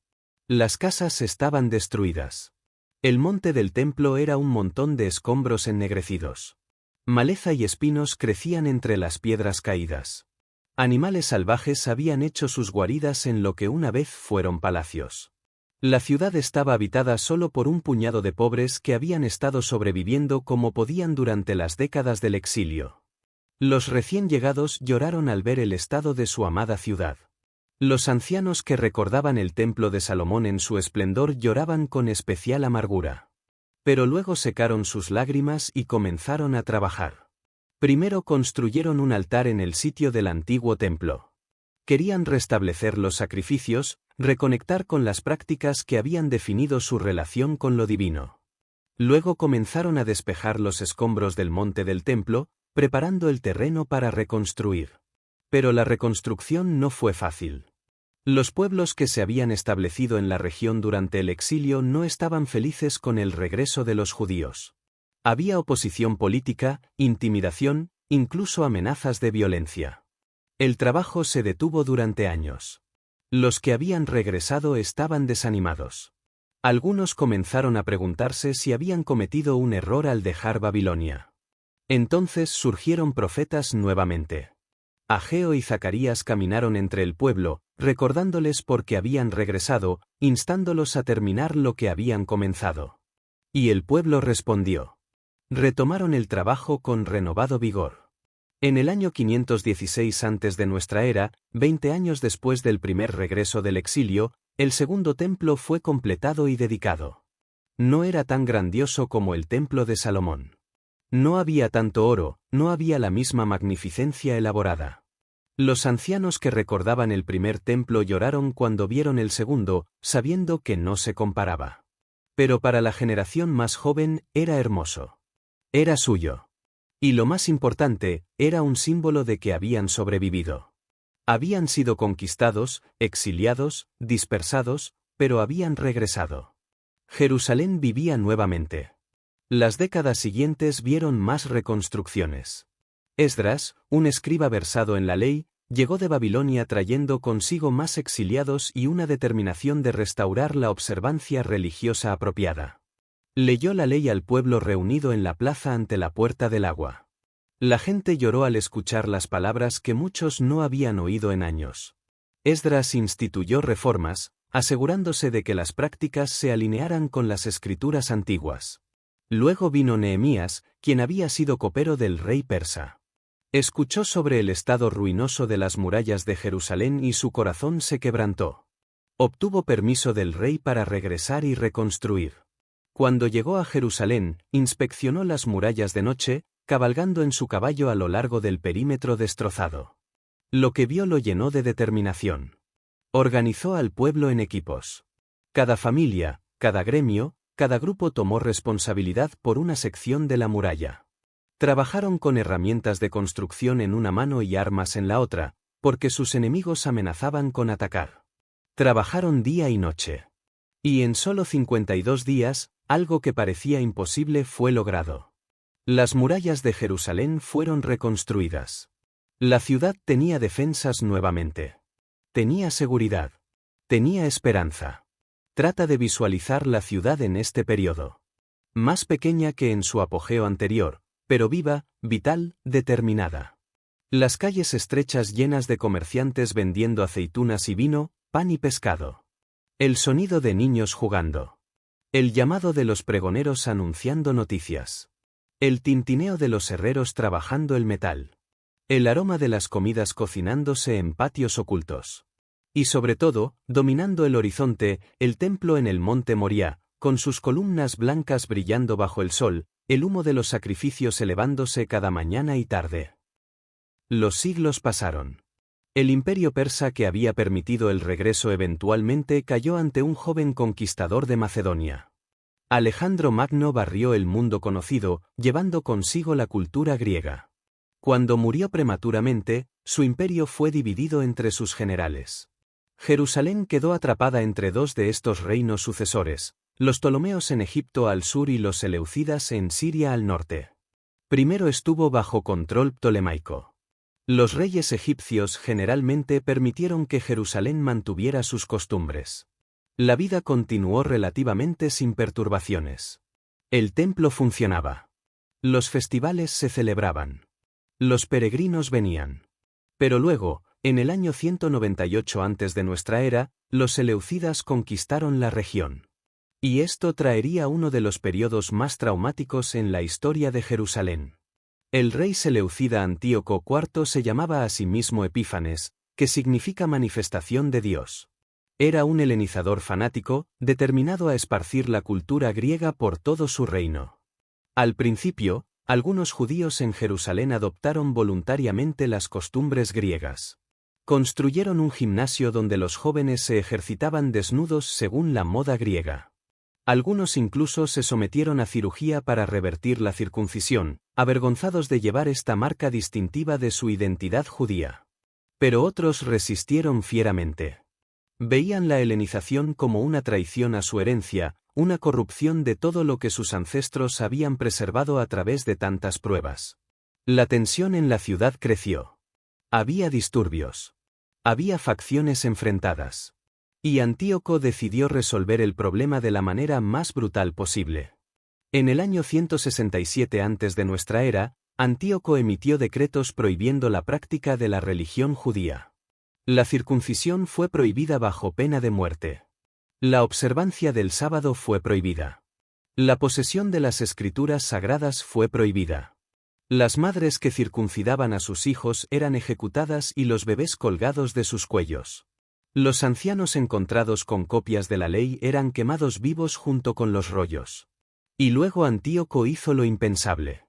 Las casas estaban destruidas. El monte del templo era un montón de escombros ennegrecidos. Maleza y espinos crecían entre las piedras caídas. Animales salvajes habían hecho sus guaridas en lo que una vez fueron palacios. La ciudad estaba habitada solo por un puñado de pobres que habían estado sobreviviendo como podían durante las décadas del exilio. Los recién llegados lloraron al ver el estado de su amada ciudad. Los ancianos que recordaban el templo de Salomón en su esplendor lloraban con especial amargura. Pero luego secaron sus lágrimas y comenzaron a trabajar. Primero construyeron un altar en el sitio del antiguo templo. Querían restablecer los sacrificios, reconectar con las prácticas que habían definido su relación con lo divino. Luego comenzaron a despejar los escombros del monte del templo, preparando el terreno para reconstruir. Pero la reconstrucción no fue fácil. Los pueblos que se habían establecido en la región durante el exilio no estaban felices con el regreso de los judíos. Había oposición política, intimidación, incluso amenazas de violencia. El trabajo se detuvo durante años. Los que habían regresado estaban desanimados. Algunos comenzaron a preguntarse si habían cometido un error al dejar Babilonia. Entonces surgieron profetas nuevamente. Ageo y Zacarías caminaron entre el pueblo, recordándoles por qué habían regresado, instándolos a terminar lo que habían comenzado. Y el pueblo respondió. Retomaron el trabajo con renovado vigor. En el año 516 antes de nuestra era, 20 años después del primer regreso del exilio, el segundo templo fue completado y dedicado. No era tan grandioso como el templo de Salomón. No había tanto oro, no había la misma magnificencia elaborada. Los ancianos que recordaban el primer templo lloraron cuando vieron el segundo, sabiendo que no se comparaba. Pero para la generación más joven, era hermoso. Era suyo. Y lo más importante, era un símbolo de que habían sobrevivido. Habían sido conquistados, exiliados, dispersados, pero habían regresado. Jerusalén vivía nuevamente. Las décadas siguientes vieron más reconstrucciones. Esdras, un escriba versado en la ley, llegó de Babilonia trayendo consigo más exiliados y una determinación de restaurar la observancia religiosa apropiada. Leyó la ley al pueblo reunido en la plaza ante la puerta del agua. La gente lloró al escuchar las palabras que muchos no habían oído en años. Esdras instituyó reformas, asegurándose de que las prácticas se alinearan con las escrituras antiguas. Luego vino Nehemías, quien había sido copero del rey persa. Escuchó sobre el estado ruinoso de las murallas de Jerusalén y su corazón se quebrantó. Obtuvo permiso del rey para regresar y reconstruir. Cuando llegó a Jerusalén, inspeccionó las murallas de noche, cabalgando en su caballo a lo largo del perímetro destrozado. Lo que vio lo llenó de determinación. Organizó al pueblo en equipos. Cada familia, cada gremio, cada grupo tomó responsabilidad por una sección de la muralla. Trabajaron con herramientas de construcción en una mano y armas en la otra, porque sus enemigos amenazaban con atacar. Trabajaron día y noche. Y en solo 52 días, algo que parecía imposible fue logrado. Las murallas de Jerusalén fueron reconstruidas. La ciudad tenía defensas nuevamente. Tenía seguridad. Tenía esperanza. Trata de visualizar la ciudad en este periodo. Más pequeña que en su apogeo anterior, pero viva, vital, determinada. Las calles estrechas llenas de comerciantes vendiendo aceitunas y vino, pan y pescado. El sonido de niños jugando. El llamado de los pregoneros anunciando noticias. El tintineo de los herreros trabajando el metal. El aroma de las comidas cocinándose en patios ocultos. Y sobre todo, dominando el horizonte, el templo en el monte Moriah, con sus columnas blancas brillando bajo el sol, el humo de los sacrificios elevándose cada mañana y tarde. Los siglos pasaron. El imperio persa que había permitido el regreso eventualmente cayó ante un joven conquistador de Macedonia. Alejandro Magno barrió el mundo conocido, llevando consigo la cultura griega. Cuando murió prematuramente, su imperio fue dividido entre sus generales. Jerusalén quedó atrapada entre dos de estos reinos sucesores, los Ptolomeos en Egipto al sur y los Seleucidas en Siria al norte. Primero estuvo bajo control ptolemaico. Los reyes egipcios generalmente permitieron que Jerusalén mantuviera sus costumbres. La vida continuó relativamente sin perturbaciones. El templo funcionaba. Los festivales se celebraban. Los peregrinos venían. Pero luego, en el año 198 antes de nuestra era, los seleucidas conquistaron la región. Y esto traería uno de los periodos más traumáticos en la historia de Jerusalén. El rey seleucida Antíoco IV se llamaba a sí mismo Epífanes, que significa manifestación de Dios. Era un helenizador fanático, determinado a esparcir la cultura griega por todo su reino. Al principio, algunos judíos en Jerusalén adoptaron voluntariamente las costumbres griegas. Construyeron un gimnasio donde los jóvenes se ejercitaban desnudos según la moda griega. Algunos incluso se sometieron a cirugía para revertir la circuncisión, avergonzados de llevar esta marca distintiva de su identidad judía. Pero otros resistieron fieramente. Veían la helenización como una traición a su herencia, una corrupción de todo lo que sus ancestros habían preservado a través de tantas pruebas. La tensión en la ciudad creció. Había disturbios. Había facciones enfrentadas. Y Antíoco decidió resolver el problema de la manera más brutal posible. En el año 167 antes de nuestra era, Antíoco emitió decretos prohibiendo la práctica de la religión judía. La circuncisión fue prohibida bajo pena de muerte. La observancia del sábado fue prohibida. La posesión de las escrituras sagradas fue prohibida. Las madres que circuncidaban a sus hijos eran ejecutadas y los bebés colgados de sus cuellos. Los ancianos encontrados con copias de la ley eran quemados vivos junto con los rollos. Y luego Antíoco hizo lo impensable.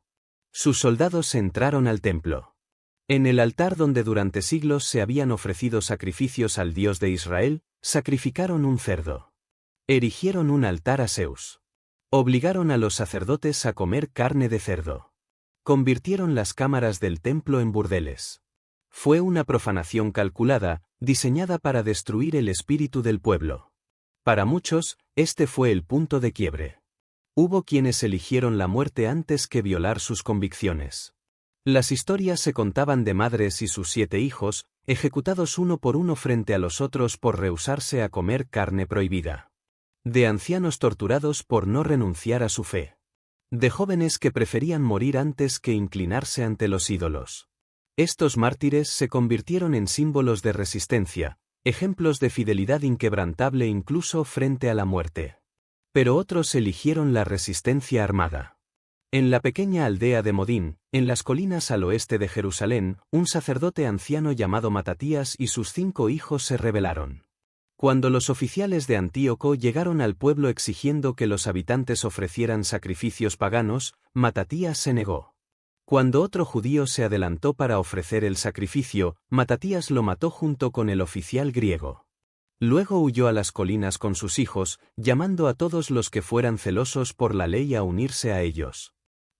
Sus soldados entraron al templo. En el altar donde durante siglos se habían ofrecido sacrificios al Dios de Israel, sacrificaron un cerdo. Erigieron un altar a Zeus. Obligaron a los sacerdotes a comer carne de cerdo. convirtieron las cámaras del templo en burdeles. Fue una profanación calculada, diseñada para destruir el espíritu del pueblo. Para muchos, este fue el punto de quiebre. Hubo quienes eligieron la muerte antes que violar sus convicciones. Las historias se contaban de madres y sus 7 hijos, ejecutados uno por uno frente a los otros por rehusarse a comer carne prohibida. De ancianos torturados por no renunciar a su fe. De jóvenes que preferían morir antes que inclinarse ante los ídolos. Estos mártires se convirtieron en símbolos de resistencia, ejemplos de fidelidad inquebrantable incluso frente a la muerte. Pero otros eligieron la resistencia armada. En la pequeña aldea de Modín, en las colinas al oeste de Jerusalén, un sacerdote anciano llamado Matatías y sus 5 hijos se rebelaron. Cuando los oficiales de Antíoco llegaron al pueblo exigiendo que los habitantes ofrecieran sacrificios paganos, Matatías se negó. Cuando otro judío se adelantó para ofrecer el sacrificio, Matatías lo mató junto con el oficial griego. Luego huyó a las colinas con sus hijos, llamando a todos los que fueran celosos por la ley a unirse a ellos.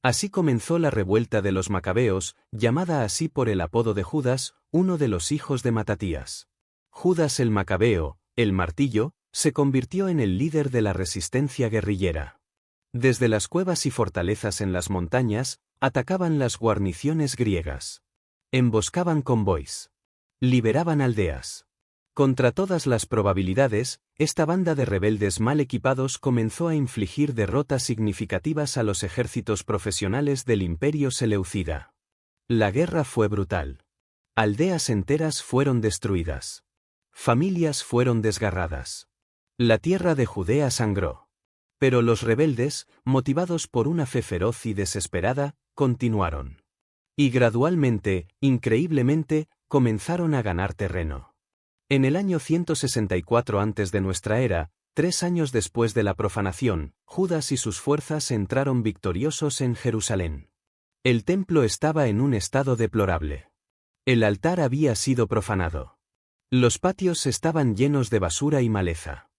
Así comenzó la revuelta de los macabeos, llamada así por el apodo de Judas, uno de los hijos de Matatías. Judas el Macabeo, el martillo, se convirtió en el líder de la resistencia guerrillera. Desde las cuevas y fortalezas en las montañas, atacaban las guarniciones griegas. Emboscaban convoys. Liberaban aldeas. Contra todas las probabilidades, esta banda de rebeldes mal equipados comenzó a infligir derrotas significativas a los ejércitos profesionales del Imperio Seleucida. La guerra fue brutal. Aldeas enteras fueron destruidas. Familias fueron desgarradas. La tierra de Judea sangró. Pero los rebeldes, motivados por una fe feroz y desesperada, continuaron. Y gradualmente, increíblemente, comenzaron a ganar terreno. En el año 164 antes de nuestra era, 3 años después de la profanación, Judas y sus fuerzas entraron victoriosos en Jerusalén. El templo estaba en un estado deplorable. El altar había sido profanado. Los patios estaban llenos de basura y maleza.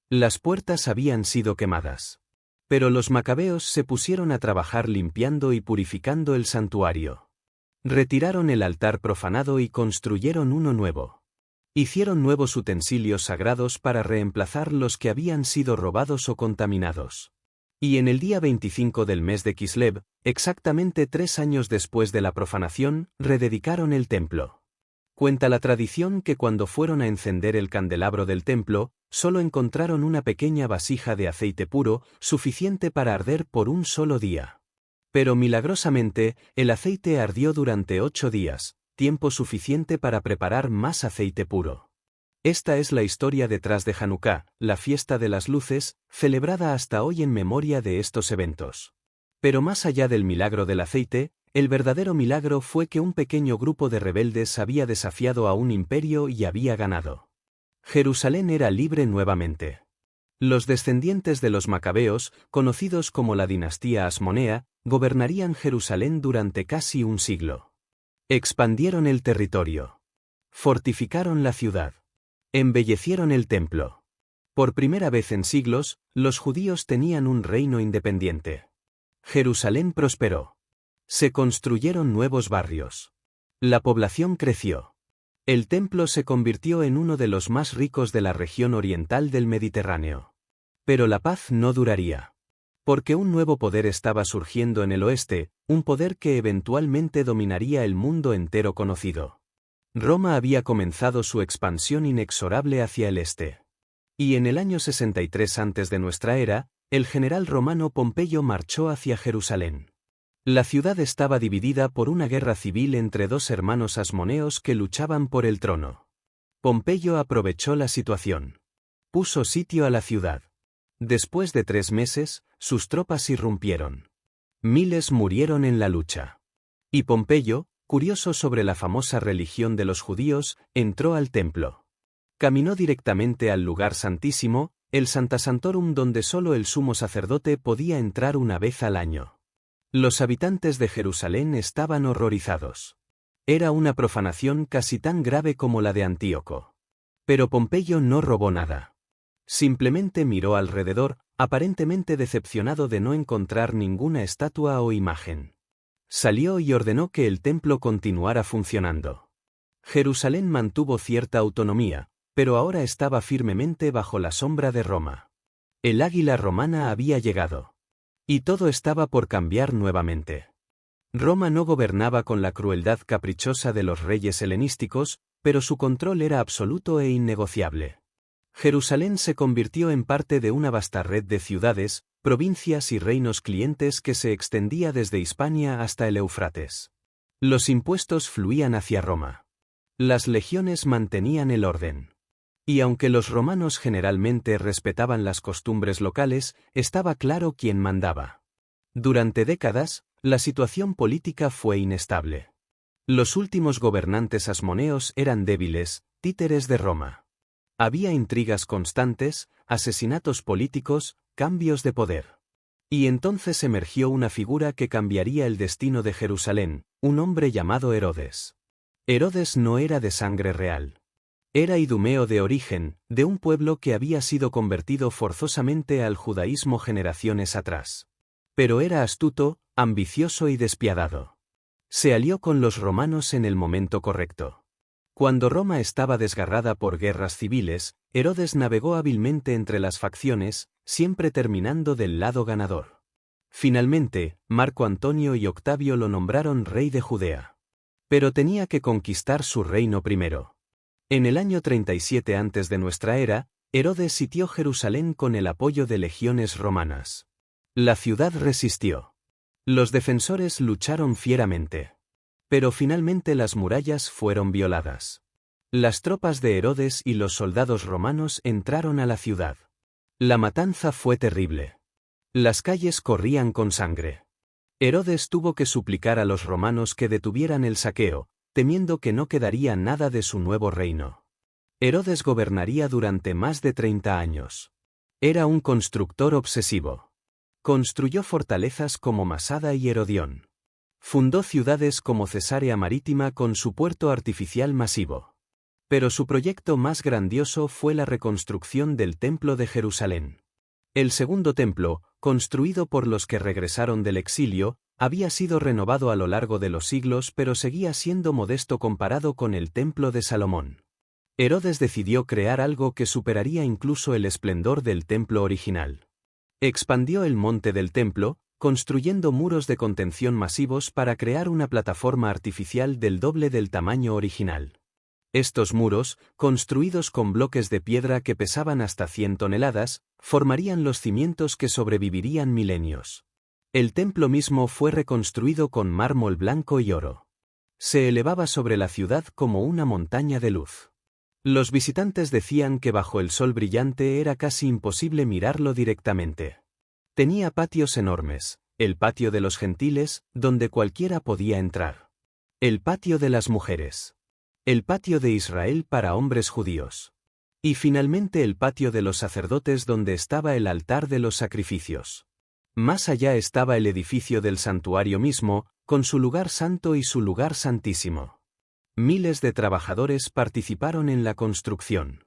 Las puertas habían sido quemadas. Pero los macabeos se pusieron a trabajar limpiando y purificando el santuario. Retiraron el altar profanado y construyeron uno nuevo. Hicieron nuevos utensilios sagrados para reemplazar los que habían sido robados o contaminados. Y en el día 25 del mes de Kislev, exactamente 3 años después de la profanación, rededicaron el templo. Cuenta la tradición que cuando fueron a encender el candelabro del templo, solo encontraron una pequeña vasija de aceite puro, suficiente para arder por un solo día. Pero milagrosamente, el aceite ardió durante 8 días. Tiempo suficiente para preparar más aceite puro. Esta es la historia detrás de Hanukkah, la fiesta de las luces, celebrada hasta hoy en memoria de estos eventos. Pero más allá del milagro del aceite, el verdadero milagro fue que un pequeño grupo de rebeldes había desafiado a un imperio y había ganado. Jerusalén era libre nuevamente. Los descendientes de los macabeos, conocidos como la dinastía Asmonea, gobernarían Jerusalén durante casi un siglo. Expandieron el territorio. Fortificaron la ciudad. Embellecieron el templo. Por primera vez en siglos, los judíos tenían un reino independiente. Jerusalén prosperó. Se construyeron nuevos barrios. La población creció. El templo se convirtió en uno de los más ricos de la región oriental del Mediterráneo. Pero la paz no duraría. Porque un nuevo poder estaba surgiendo en el oeste, un poder que eventualmente dominaría el mundo entero conocido. Roma había comenzado su expansión inexorable hacia el este. Y en el año 63 antes de nuestra era, el general romano Pompeyo marchó hacia Jerusalén. La ciudad estaba dividida por una guerra civil entre 2 hermanos asmoneos que luchaban por el trono. Pompeyo aprovechó la situación. Puso sitio a la ciudad. Después de 3 meses, sus tropas irrumpieron. Miles murieron en la lucha. Y Pompeyo, curioso sobre la famosa religión de los judíos, entró al templo. Caminó directamente al lugar santísimo, el Santa Santorum donde solo el sumo sacerdote podía entrar una vez al año. Los habitantes de Jerusalén estaban horrorizados. Era una profanación casi tan grave como la de Antíoco. Pero Pompeyo no robó nada. Simplemente miró alrededor, aparentemente decepcionado de no encontrar ninguna estatua o imagen. Salió y ordenó que el templo continuara funcionando. Jerusalén mantuvo cierta autonomía, pero ahora estaba firmemente bajo la sombra de Roma. El águila romana había llegado. Y todo estaba por cambiar nuevamente. Roma no gobernaba con la crueldad caprichosa de los reyes helenísticos, pero su control era absoluto e innegociable. Jerusalén se convirtió en parte de una vasta red de ciudades, provincias y reinos clientes que se extendía desde Hispania hasta el Éufrates. Los impuestos fluían hacia Roma. Las legiones mantenían el orden. Y aunque los romanos generalmente respetaban las costumbres locales, estaba claro quién mandaba. Durante décadas, la situación política fue inestable. Los últimos gobernantes asmoneos eran débiles, títeres de Roma. Había intrigas constantes, asesinatos políticos, cambios de poder. Y entonces emergió una figura que cambiaría el destino de Jerusalén, un hombre llamado Herodes. Herodes no era de sangre real. Era idumeo de origen, de un pueblo que había sido convertido forzosamente al judaísmo generaciones atrás. Pero era astuto, ambicioso y despiadado. Se alió con los romanos en el momento correcto. Cuando Roma estaba desgarrada por guerras civiles, Herodes navegó hábilmente entre las facciones, siempre terminando del lado ganador. Finalmente, Marco Antonio y Octavio lo nombraron rey de Judea. Pero tenía que conquistar su reino primero. En el año 37 antes de nuestra era, Herodes sitió Jerusalén con el apoyo de legiones romanas. La ciudad resistió. Los defensores lucharon fieramente. Pero finalmente las murallas fueron violadas. Las tropas de Herodes y los soldados romanos entraron a la ciudad. La matanza fue terrible. Las calles corrían con sangre. Herodes tuvo que suplicar a los romanos que detuvieran el saqueo, temiendo que no quedaría nada de su nuevo reino. Herodes gobernaría durante más de 30 años. Era un constructor obsesivo. Construyó fortalezas como Masada y Herodión. Fundó ciudades como Cesarea Marítima con su puerto artificial masivo. Pero su proyecto más grandioso fue la reconstrucción del Templo de Jerusalén. El segundo templo, construido por los que regresaron del exilio, había sido renovado a lo largo de los siglos pero seguía siendo modesto comparado con el Templo de Salomón. Herodes decidió crear algo que superaría incluso el esplendor del templo original. Expandió el monte del templo, construyendo muros de contención masivos para crear una plataforma artificial del doble del tamaño original. Estos muros, construidos con bloques de piedra que pesaban hasta 100 toneladas, formarían los cimientos que sobrevivirían milenios. El templo mismo fue reconstruido con mármol blanco y oro. Se elevaba sobre la ciudad como una montaña de luz. Los visitantes decían que bajo el sol brillante era casi imposible mirarlo directamente. Tenía patios enormes, el patio de los gentiles, donde cualquiera podía entrar. El patio de las mujeres. El patio de Israel para hombres judíos. Y finalmente el patio de los sacerdotes donde estaba el altar de los sacrificios. Más allá estaba el edificio del santuario mismo, con su lugar santo y su lugar santísimo. Miles de trabajadores participaron en la construcción.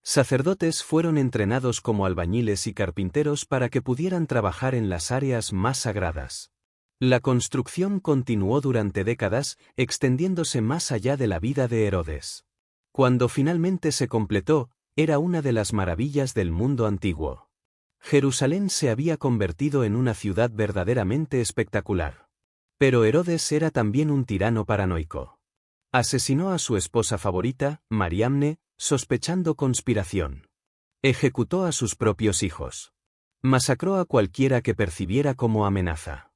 Sacerdotes fueron entrenados como albañiles y carpinteros para que pudieran trabajar en las áreas más sagradas. La construcción continuó durante décadas, extendiéndose más allá de la vida de Herodes. Cuando finalmente se completó, era una de las maravillas del mundo antiguo. Jerusalén se había convertido en una ciudad verdaderamente espectacular. Pero Herodes era también un tirano paranoico. Asesinó a su esposa favorita, Mariamne, sospechando conspiración. Ejecutó a sus propios hijos. Masacró a cualquiera que percibiera como amenaza.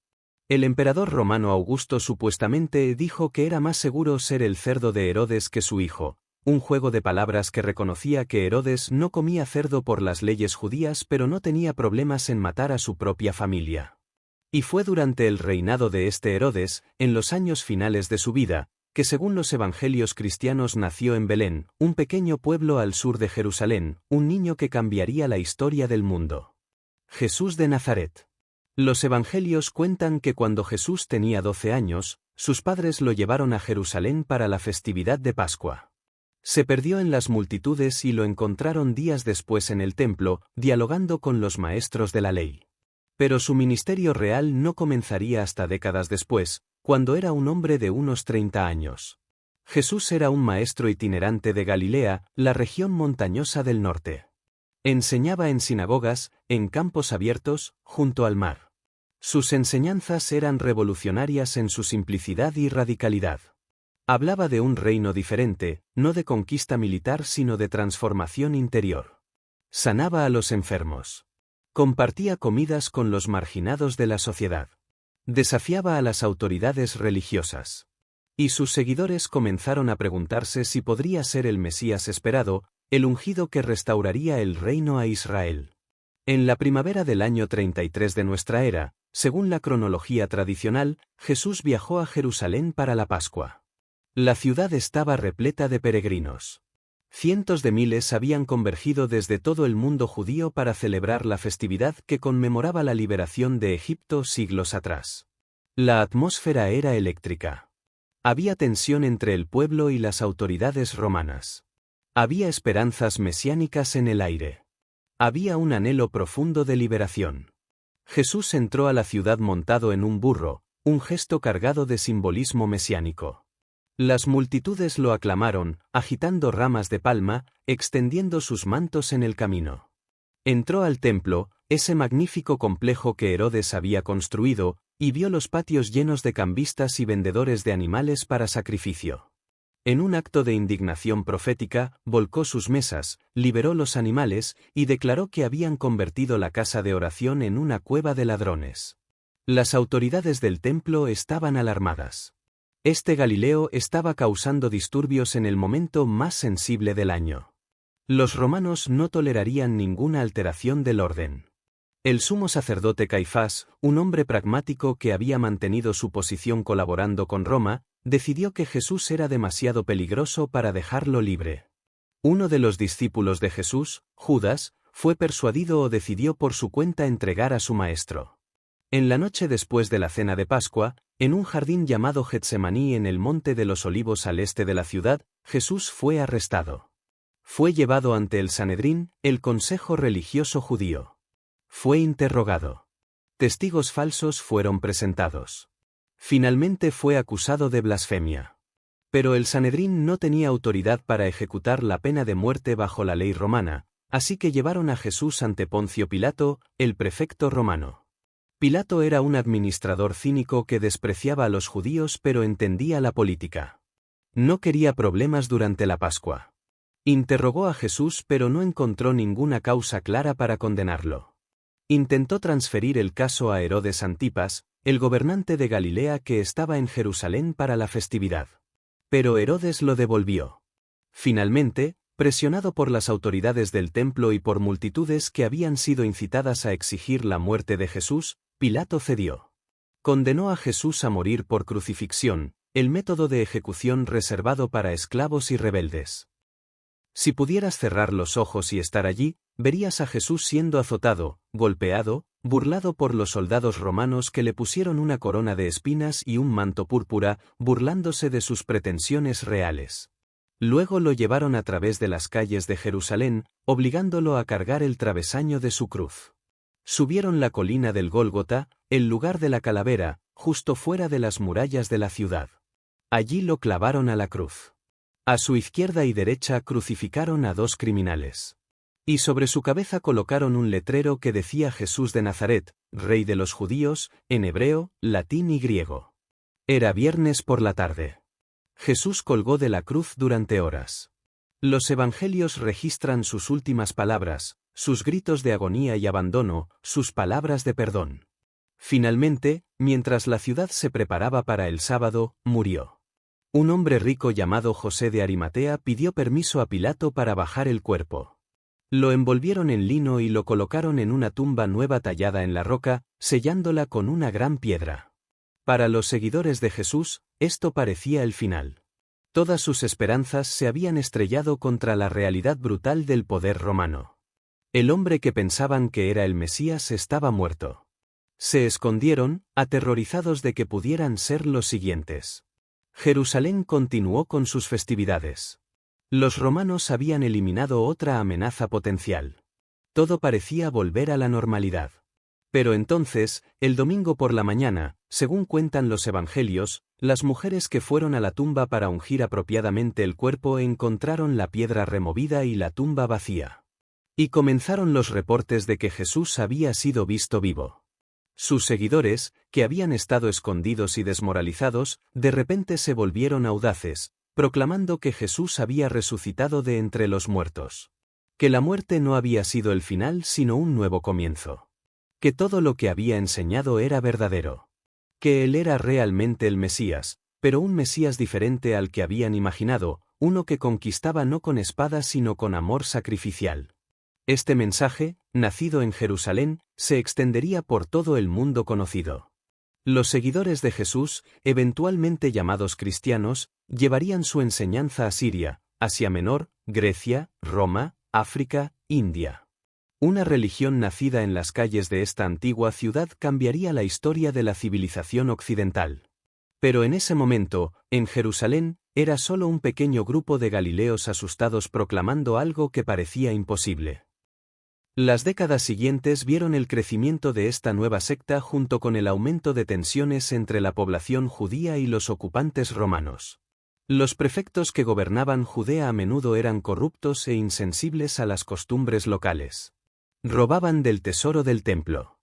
El emperador romano Augusto supuestamente dijo que era más seguro ser el cerdo de Herodes que su hijo, un juego de palabras que reconocía que Herodes no comía cerdo por las leyes judías pero no tenía problemas en matar a su propia familia. Y fue durante el reinado de este Herodes, en los años finales de su vida, que según los evangelios cristianos nació en Belén, un pequeño pueblo al sur de Jerusalén, un niño que cambiaría la historia del mundo. Jesús de Nazaret. Los evangelios cuentan que cuando Jesús tenía 12 años, sus padres lo llevaron a Jerusalén para la festividad de Pascua. Se perdió en las multitudes y lo encontraron días después en el templo, dialogando con los maestros de la ley. Pero su ministerio real no comenzaría hasta décadas después, cuando era un hombre de unos 30 años. Jesús era un maestro itinerante de Galilea, la región montañosa del norte. Enseñaba en sinagogas, en campos abiertos, junto al mar. Sus enseñanzas eran revolucionarias en su simplicidad y radicalidad. Hablaba de un reino diferente, no de conquista militar sino de transformación interior. Sanaba a los enfermos. Compartía comidas con los marginados de la sociedad. Desafiaba a las autoridades religiosas. Y sus seguidores comenzaron a preguntarse si podría ser el Mesías esperado, el ungido que restauraría el reino a Israel. En la primavera del año 33 de nuestra era, según la cronología tradicional, Jesús viajó a Jerusalén para la Pascua. La ciudad estaba repleta de peregrinos. Cientos de miles habían convergido desde todo el mundo judío para celebrar la festividad que conmemoraba la liberación de Egipto siglos atrás. La atmósfera era eléctrica. Había tensión entre el pueblo y las autoridades romanas. Había esperanzas mesiánicas en el aire. Había un anhelo profundo de liberación. Jesús entró a la ciudad montado en un burro, un gesto cargado de simbolismo mesiánico. Las multitudes lo aclamaron, agitando ramas de palma, extendiendo sus mantos en el camino. Entró al templo, ese magnífico complejo que Herodes había construido, y vio los patios llenos de cambistas y vendedores de animales para sacrificio. En un acto de indignación profética, volcó sus mesas, liberó los animales, y declaró que habían convertido la casa de oración en una cueva de ladrones. Las autoridades del templo estaban alarmadas. Este Galileo estaba causando disturbios en el momento más sensible del año. Los romanos no tolerarían ninguna alteración del orden. El sumo sacerdote Caifás, un hombre pragmático que había mantenido su posición colaborando con Roma, decidió que Jesús era demasiado peligroso para dejarlo libre. Uno de los discípulos de Jesús, Judas, fue persuadido o decidió por su cuenta entregar a su maestro. En la noche después de la cena de Pascua, en un jardín llamado Getsemaní en el Monte de los Olivos al este de la ciudad, Jesús fue arrestado. Fue llevado ante el Sanedrín, el consejo religioso judío. Fue interrogado. Testigos falsos fueron presentados. Finalmente fue acusado de blasfemia. Pero el Sanedrín no tenía autoridad para ejecutar la pena de muerte bajo la ley romana, así que llevaron a Jesús ante Poncio Pilato, el prefecto romano. Pilato era un administrador cínico que despreciaba a los judíos pero entendía la política. No quería problemas durante la Pascua. Interrogó a Jesús pero no encontró ninguna causa clara para condenarlo. Intentó transferir el caso a Herodes Antipas, el gobernante de Galilea que estaba en Jerusalén para la festividad. Pero Herodes lo devolvió. Finalmente, presionado por las autoridades del templo y por multitudes que habían sido incitadas a exigir la muerte de Jesús, Pilato cedió. Condenó a Jesús a morir por crucifixión, el método de ejecución reservado para esclavos y rebeldes. Si pudieras cerrar los ojos y estar allí, verías a Jesús siendo azotado, golpeado, burlado por los soldados romanos que le pusieron una corona de espinas y un manto púrpura, burlándose de sus pretensiones reales. Luego lo llevaron a través de las calles de Jerusalén, obligándolo a cargar el travesaño de su cruz. Subieron la colina del Gólgota, el lugar de la calavera, justo fuera de las murallas de la ciudad. Allí lo clavaron a la cruz. A su izquierda y derecha crucificaron a 2 criminales. Y sobre su cabeza colocaron un letrero que decía Jesús de Nazaret, Rey de los Judíos, en hebreo, latín y griego. Era viernes por la tarde. Jesús colgó de la cruz durante horas. Los evangelios registran sus últimas palabras, sus gritos de agonía y abandono, sus palabras de perdón. Finalmente, mientras la ciudad se preparaba para el sábado, murió. Un hombre rico llamado José de Arimatea pidió permiso a Pilato para bajar el cuerpo. Lo envolvieron en lino y lo colocaron en una tumba nueva tallada en la roca, sellándola con una gran piedra. Para los seguidores de Jesús, esto parecía el final. Todas sus esperanzas se habían estrellado contra la realidad brutal del poder romano. El hombre que pensaban que era el Mesías estaba muerto. Se escondieron, aterrorizados de que pudieran ser los siguientes. Jerusalén continuó con sus festividades. Los romanos habían eliminado otra amenaza potencial. Todo parecía volver a la normalidad. Pero entonces, el domingo por la mañana, según cuentan los evangelios, las mujeres que fueron a la tumba para ungir apropiadamente el cuerpo encontraron la piedra removida y la tumba vacía. Y comenzaron los reportes de que Jesús había sido visto vivo. Sus seguidores, que habían estado escondidos y desmoralizados, de repente se volvieron audaces, proclamando que Jesús había resucitado de entre los muertos. Que la muerte no había sido el final sino un nuevo comienzo. Que todo lo que había enseñado era verdadero. Que él era realmente el Mesías, pero un Mesías diferente al que habían imaginado, uno que conquistaba no con espadas sino con amor sacrificial. Este mensaje, nacido en Jerusalén, se extendería por todo el mundo conocido. Los seguidores de Jesús, eventualmente llamados cristianos, llevarían su enseñanza a Siria, Asia Menor, Grecia, Roma, África, India. Una religión nacida en las calles de esta antigua ciudad cambiaría la historia de la civilización occidental. Pero en ese momento, en Jerusalén, era solo un pequeño grupo de galileos asustados proclamando algo que parecía imposible. Las décadas siguientes vieron el crecimiento de esta nueva secta junto con el aumento de tensiones entre la población judía y los ocupantes romanos. Los prefectos que gobernaban Judea a menudo eran corruptos e insensibles a las costumbres locales. Robaban del tesoro del templo.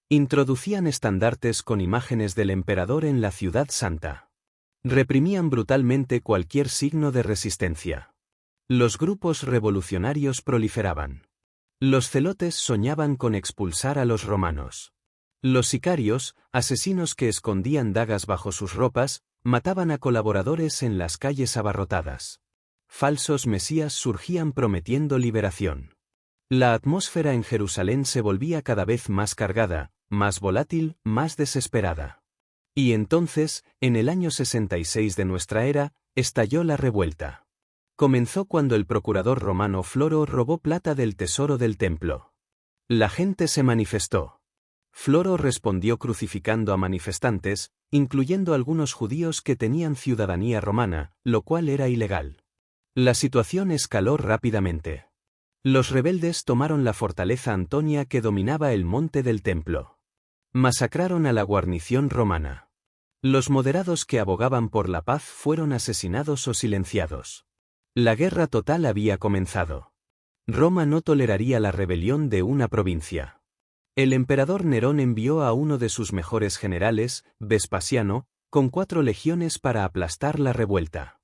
Introducían estandartes con imágenes del emperador en la ciudad santa. Reprimían brutalmente cualquier signo de resistencia. Los grupos revolucionarios proliferaban. Los celotes soñaban con expulsar a los romanos. Los sicarios, asesinos que escondían dagas bajo sus ropas, mataban a colaboradores en las calles abarrotadas. Falsos mesías surgían prometiendo liberación. La atmósfera en Jerusalén se volvía cada vez más cargada, más volátil, más desesperada. Y entonces, en el año 66 de nuestra era, estalló la revuelta. Comenzó cuando el procurador romano Floro robó plata del tesoro del templo. La gente se manifestó. Floro respondió crucificando a manifestantes, incluyendo algunos judíos que tenían ciudadanía romana, lo cual era ilegal. La situación escaló rápidamente. Los rebeldes tomaron la fortaleza Antonia que dominaba el monte del templo. Masacraron a la guarnición romana. Los moderados que abogaban por la paz fueron asesinados o silenciados. La guerra total había comenzado. Roma no toleraría la rebelión de una provincia. El emperador Nerón envió a uno de sus mejores generales, Vespasiano, con 4 legiones para aplastar la revuelta.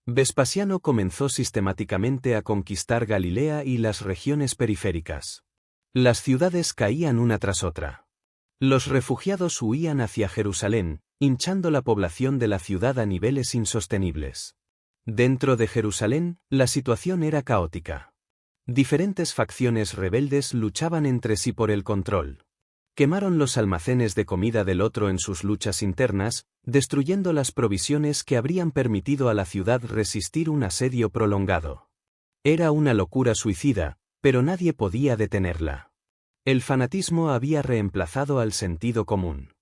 Vespasiano comenzó sistemáticamente a conquistar Galilea y las regiones periféricas. Las ciudades caían una tras otra. Los refugiados huían hacia Jerusalén, hinchando la población de la ciudad a niveles insostenibles. Dentro de Jerusalén, la situación era caótica. Diferentes facciones rebeldes luchaban entre sí por el control. Quemaron los almacenes de comida del otro en sus luchas internas, destruyendo las provisiones que habrían permitido a la ciudad resistir un asedio prolongado. Era una locura suicida, pero nadie podía detenerla. El fanatismo había reemplazado al sentido común.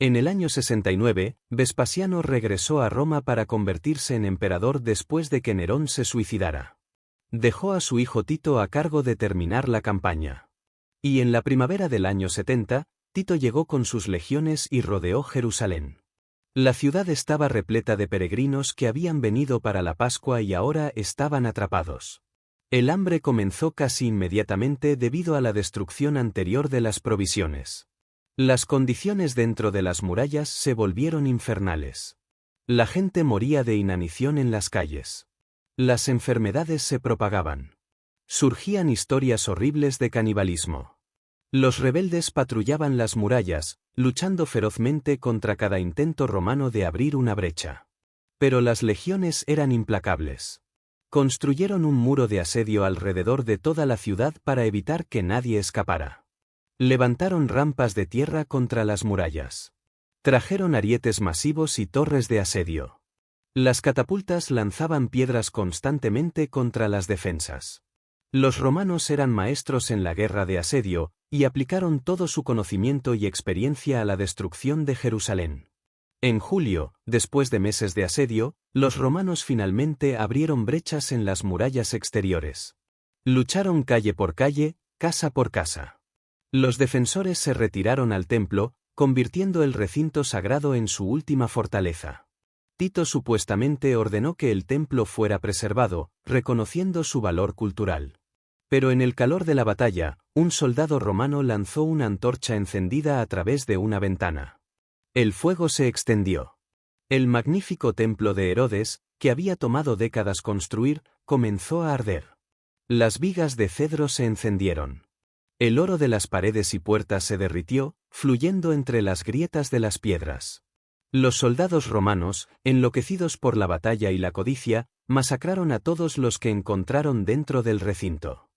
En el año 69, Vespasiano regresó a Roma para convertirse en emperador después de que Nerón se suicidara. Dejó a su hijo Tito a cargo de terminar la campaña. Y en la primavera del año 70, Tito llegó con sus legiones y rodeó Jerusalén. La ciudad estaba repleta de peregrinos que habían venido para la Pascua y ahora estaban atrapados. El hambre comenzó casi inmediatamente debido a la destrucción anterior de las provisiones. Las condiciones dentro de las murallas se volvieron infernales. La gente moría de inanición en las calles. Las enfermedades se propagaban. Surgían historias horribles de canibalismo. Los rebeldes patrullaban las murallas, luchando ferozmente contra cada intento romano de abrir una brecha. Pero las legiones eran implacables. Construyeron un muro de asedio alrededor de toda la ciudad para evitar que nadie escapara. Levantaron rampas de tierra contra las murallas. Trajeron arietes masivos y torres de asedio. Las catapultas lanzaban piedras constantemente contra las defensas. Los romanos eran maestros en la guerra de asedio, y aplicaron todo su conocimiento y experiencia a la destrucción de Jerusalén. En julio, después de meses de asedio, los romanos finalmente abrieron brechas en las murallas exteriores. Lucharon calle por calle, casa por casa. Los defensores se retiraron al templo, convirtiendo el recinto sagrado en su última fortaleza. Tito supuestamente ordenó que el templo fuera preservado, reconociendo su valor cultural. Pero en el calor de la batalla, un soldado romano lanzó una antorcha encendida a través de una ventana. El fuego se extendió. El magnífico templo de Herodes, que había tomado décadas construir, comenzó a arder. Las vigas de cedro se encendieron. El oro de las paredes y puertas se derritió, fluyendo entre las grietas de las piedras. Los soldados romanos, enloquecidos por la batalla y la codicia, masacraron a todos los que encontraron dentro del recinto.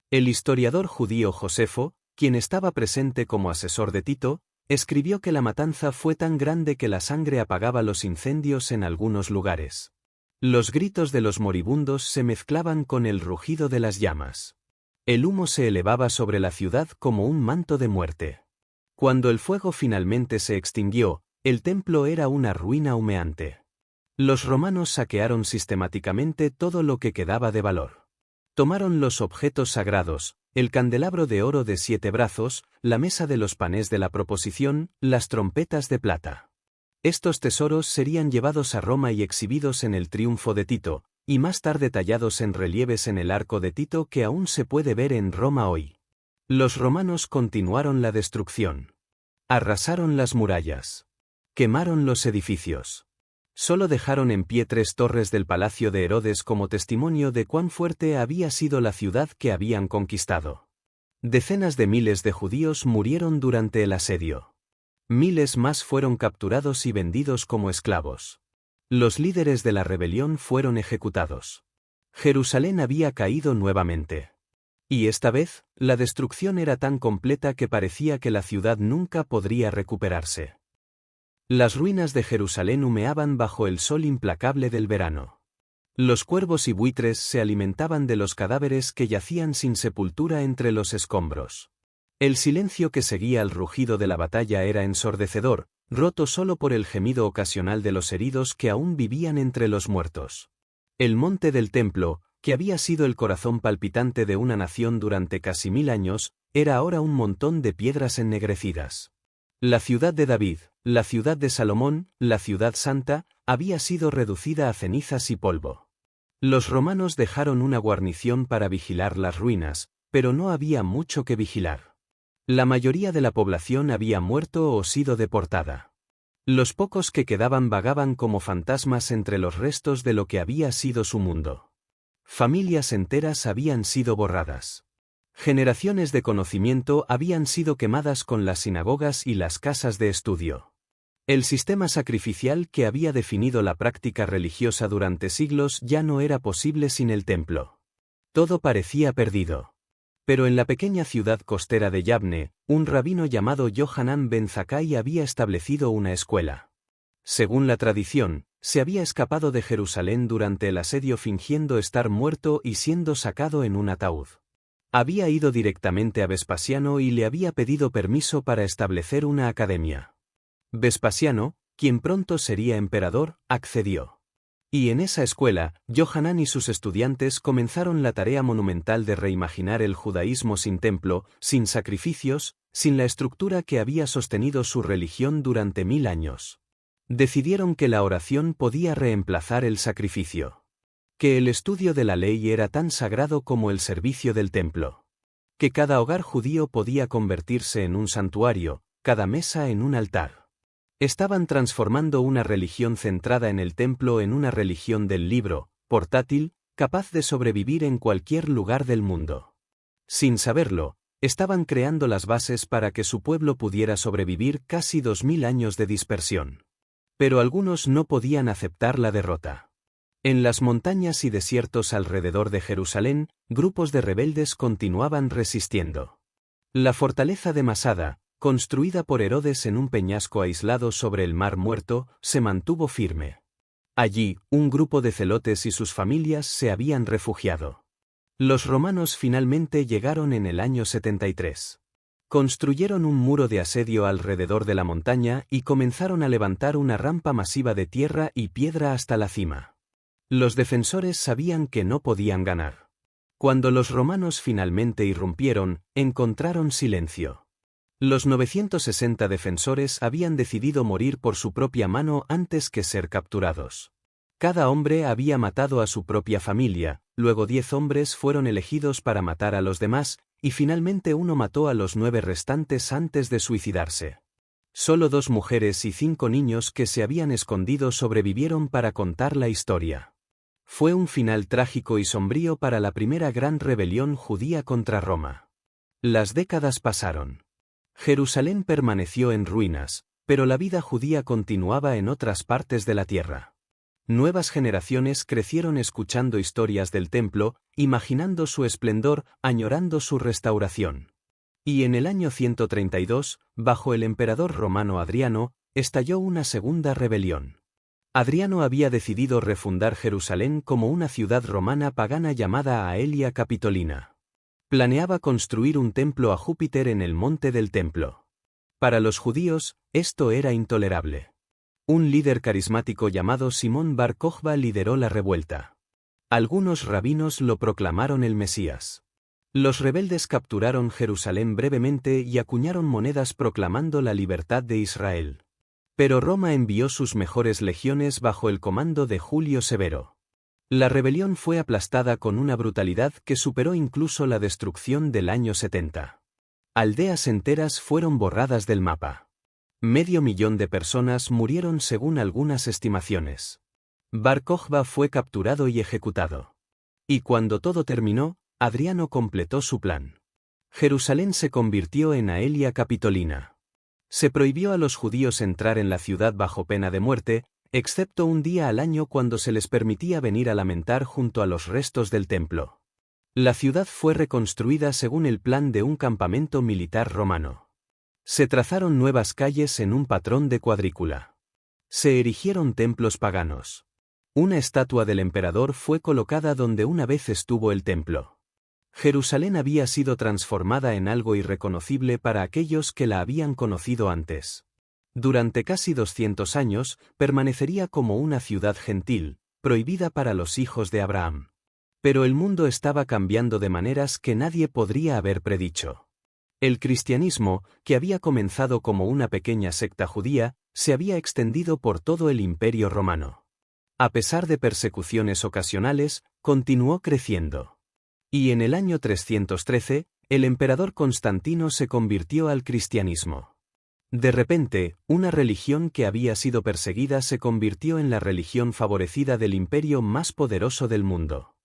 El historiador judío Josefo, quien estaba presente como asesor de Tito, escribió que la matanza fue tan grande que la sangre apagaba los incendios en algunos lugares. Los gritos de los moribundos se mezclaban con el rugido de las llamas. El humo se elevaba sobre la ciudad como un manto de muerte. Cuando el fuego finalmente se extinguió, el templo era una ruina humeante. Los romanos saquearon sistemáticamente todo lo que quedaba de valor. Tomaron los objetos sagrados, el candelabro de oro de 7 brazos, la mesa de los panes de la proposición, las trompetas de plata. Estos tesoros serían llevados a Roma y exhibidos en el triunfo de Tito, y más tarde tallados en relieves en el arco de Tito que aún se puede ver en Roma hoy. Los romanos continuaron la destrucción. Arrasaron las murallas. Quemaron los edificios. Solo dejaron en pie 3 torres del palacio de Herodes como testimonio de cuán fuerte había sido la ciudad que habían conquistado. Decenas de miles de judíos murieron durante el asedio. Miles más fueron capturados y vendidos como esclavos. Los líderes de la rebelión fueron ejecutados. Jerusalén había caído nuevamente. Y esta vez, la destrucción era tan completa que parecía que la ciudad nunca podría recuperarse. Las ruinas de Jerusalén humeaban bajo el sol implacable del verano. Los cuervos y buitres se alimentaban de los cadáveres que yacían sin sepultura entre los escombros. El silencio que seguía al rugido de la batalla era ensordecedor, roto solo por el gemido ocasional de los heridos que aún vivían entre los muertos. El monte del templo, que había sido el corazón palpitante de una nación durante casi 1000 años, era ahora un montón de piedras ennegrecidas. La ciudad de David, la ciudad de Salomón, la ciudad santa, había sido reducida a cenizas y polvo. Los romanos dejaron una guarnición para vigilar las ruinas, pero no había mucho que vigilar. La mayoría de la población había muerto o sido deportada. Los pocos que quedaban vagaban como fantasmas entre los restos de lo que había sido su mundo. Familias enteras habían sido borradas. Generaciones de conocimiento habían sido quemadas con las sinagogas y las casas de estudio. El sistema sacrificial que había definido la práctica religiosa durante siglos ya no era posible sin el templo. Todo parecía perdido. Pero en la pequeña ciudad costera de Yabne, un rabino llamado Yohanan ben Zakkai había establecido una escuela. Según la tradición, se había escapado de Jerusalén durante el asedio fingiendo estar muerto y siendo sacado en un ataúd. Había ido directamente a Vespasiano y le había pedido permiso para establecer una academia. Vespasiano, quien pronto sería emperador, accedió. Y en esa escuela, Yohanan y sus estudiantes comenzaron la tarea monumental de reimaginar el judaísmo sin templo, sin sacrificios, sin la estructura que había sostenido su religión durante 1000 años. Decidieron que la oración podía reemplazar el sacrificio. Que el estudio de la ley era tan sagrado como el servicio del templo. Que cada hogar judío podía convertirse en un santuario, cada mesa en un altar. Estaban transformando una religión centrada en el templo en una religión del libro, portátil, capaz de sobrevivir en cualquier lugar del mundo. Sin saberlo, estaban creando las bases para que su pueblo pudiera sobrevivir casi 2000 años de dispersión. Pero algunos no podían aceptar la derrota. En las montañas y desiertos alrededor de Jerusalén, grupos de rebeldes continuaban resistiendo. La fortaleza de Masada, construida por Herodes en un peñasco aislado sobre el Mar Muerto, se mantuvo firme. Allí, un grupo de celotes y sus familias se habían refugiado. Los romanos finalmente llegaron en el año 73. Construyeron un muro de asedio alrededor de la montaña y comenzaron a levantar una rampa masiva de tierra y piedra hasta la cima. Los defensores sabían que no podían ganar. Cuando los romanos finalmente irrumpieron, encontraron silencio. Los 960 defensores habían decidido morir por su propia mano antes que ser capturados. Cada hombre había matado a su propia familia, luego 10 hombres fueron elegidos para matar a los demás, y finalmente uno mató a los 9 restantes antes de suicidarse. Solo 2 mujeres y 5 niños que se habían escondido sobrevivieron para contar la historia. Fue un final trágico y sombrío para la primera gran rebelión judía contra Roma. Las décadas pasaron. Jerusalén permaneció en ruinas, pero la vida judía continuaba en otras partes de la tierra. Nuevas generaciones crecieron escuchando historias del templo, imaginando su esplendor, añorando su restauración. Y en el año 132, bajo el emperador romano Adriano, estalló una segunda rebelión. Adriano había decidido refundar Jerusalén como una ciudad romana pagana llamada Aelia Capitolina. Planeaba construir un templo a Júpiter en el monte del templo. Para los judíos, esto era intolerable. Un líder carismático llamado Simón Bar Kokhba lideró la revuelta. Algunos rabinos lo proclamaron el Mesías. Los rebeldes capturaron Jerusalén brevemente y acuñaron monedas proclamando la libertad de Israel. Pero Roma envió sus mejores legiones bajo el comando de Julio Severo. La rebelión fue aplastada con una brutalidad que superó incluso la destrucción del año 70. Aldeas enteras fueron borradas del mapa. 500.000 de personas murieron según algunas estimaciones. Bar Kokhba fue capturado y ejecutado. Y cuando todo terminó, Adriano completó su plan. Jerusalén se convirtió en Aelia Capitolina. Se prohibió a los judíos entrar en la ciudad bajo pena de muerte, excepto un día al año cuando se les permitía venir a lamentar junto a los restos del templo. La ciudad fue reconstruida según el plan de un campamento militar romano. Se trazaron nuevas calles en un patrón de cuadrícula. Se erigieron templos paganos. Una estatua del emperador fue colocada donde una vez estuvo el templo. Jerusalén había sido transformada en algo irreconocible para aquellos que la habían conocido antes. Durante casi 200 años, permanecería como una ciudad gentil, prohibida para los hijos de Abraham. Pero el mundo estaba cambiando de maneras que nadie podría haber predicho. El cristianismo, que había comenzado como una pequeña secta judía, se había extendido por todo el Imperio romano. A pesar de persecuciones ocasionales, continuó creciendo. Y en el año 313, el emperador Constantino se convirtió al cristianismo. De repente, una religión que había sido perseguida se convirtió en la religión favorecida del imperio más poderoso del mundo.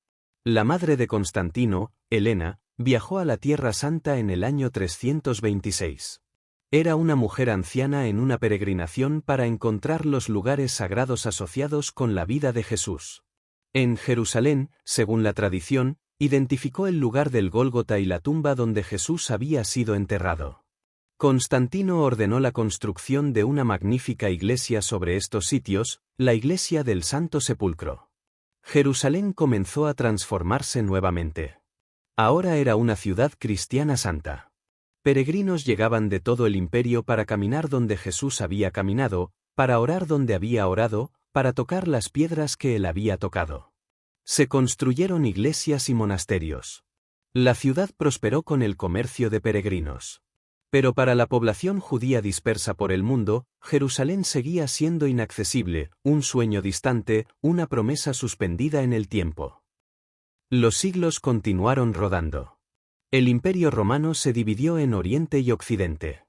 La madre de Constantino, Helena, viajó a la Tierra Santa en el año 326. Era una mujer anciana en una peregrinación para encontrar los lugares sagrados asociados con la vida de Jesús. En Jerusalén, según la tradición, identificó el lugar del Gólgota y la tumba donde Jesús había sido enterrado. Constantino ordenó la construcción de una magnífica iglesia sobre estos sitios, la Iglesia del Santo Sepulcro. Jerusalén comenzó a transformarse nuevamente. Ahora era una ciudad cristiana santa. Peregrinos llegaban de todo el imperio para caminar donde Jesús había caminado, para orar donde había orado, para tocar las piedras que él había tocado. Se construyeron iglesias y monasterios. La ciudad prosperó con el comercio de peregrinos. Pero para la población judía dispersa por el mundo, Jerusalén seguía siendo inaccesible, un sueño distante, una promesa suspendida en el tiempo. Los siglos continuaron rodando. El Imperio romano se dividió en Oriente y Occidente.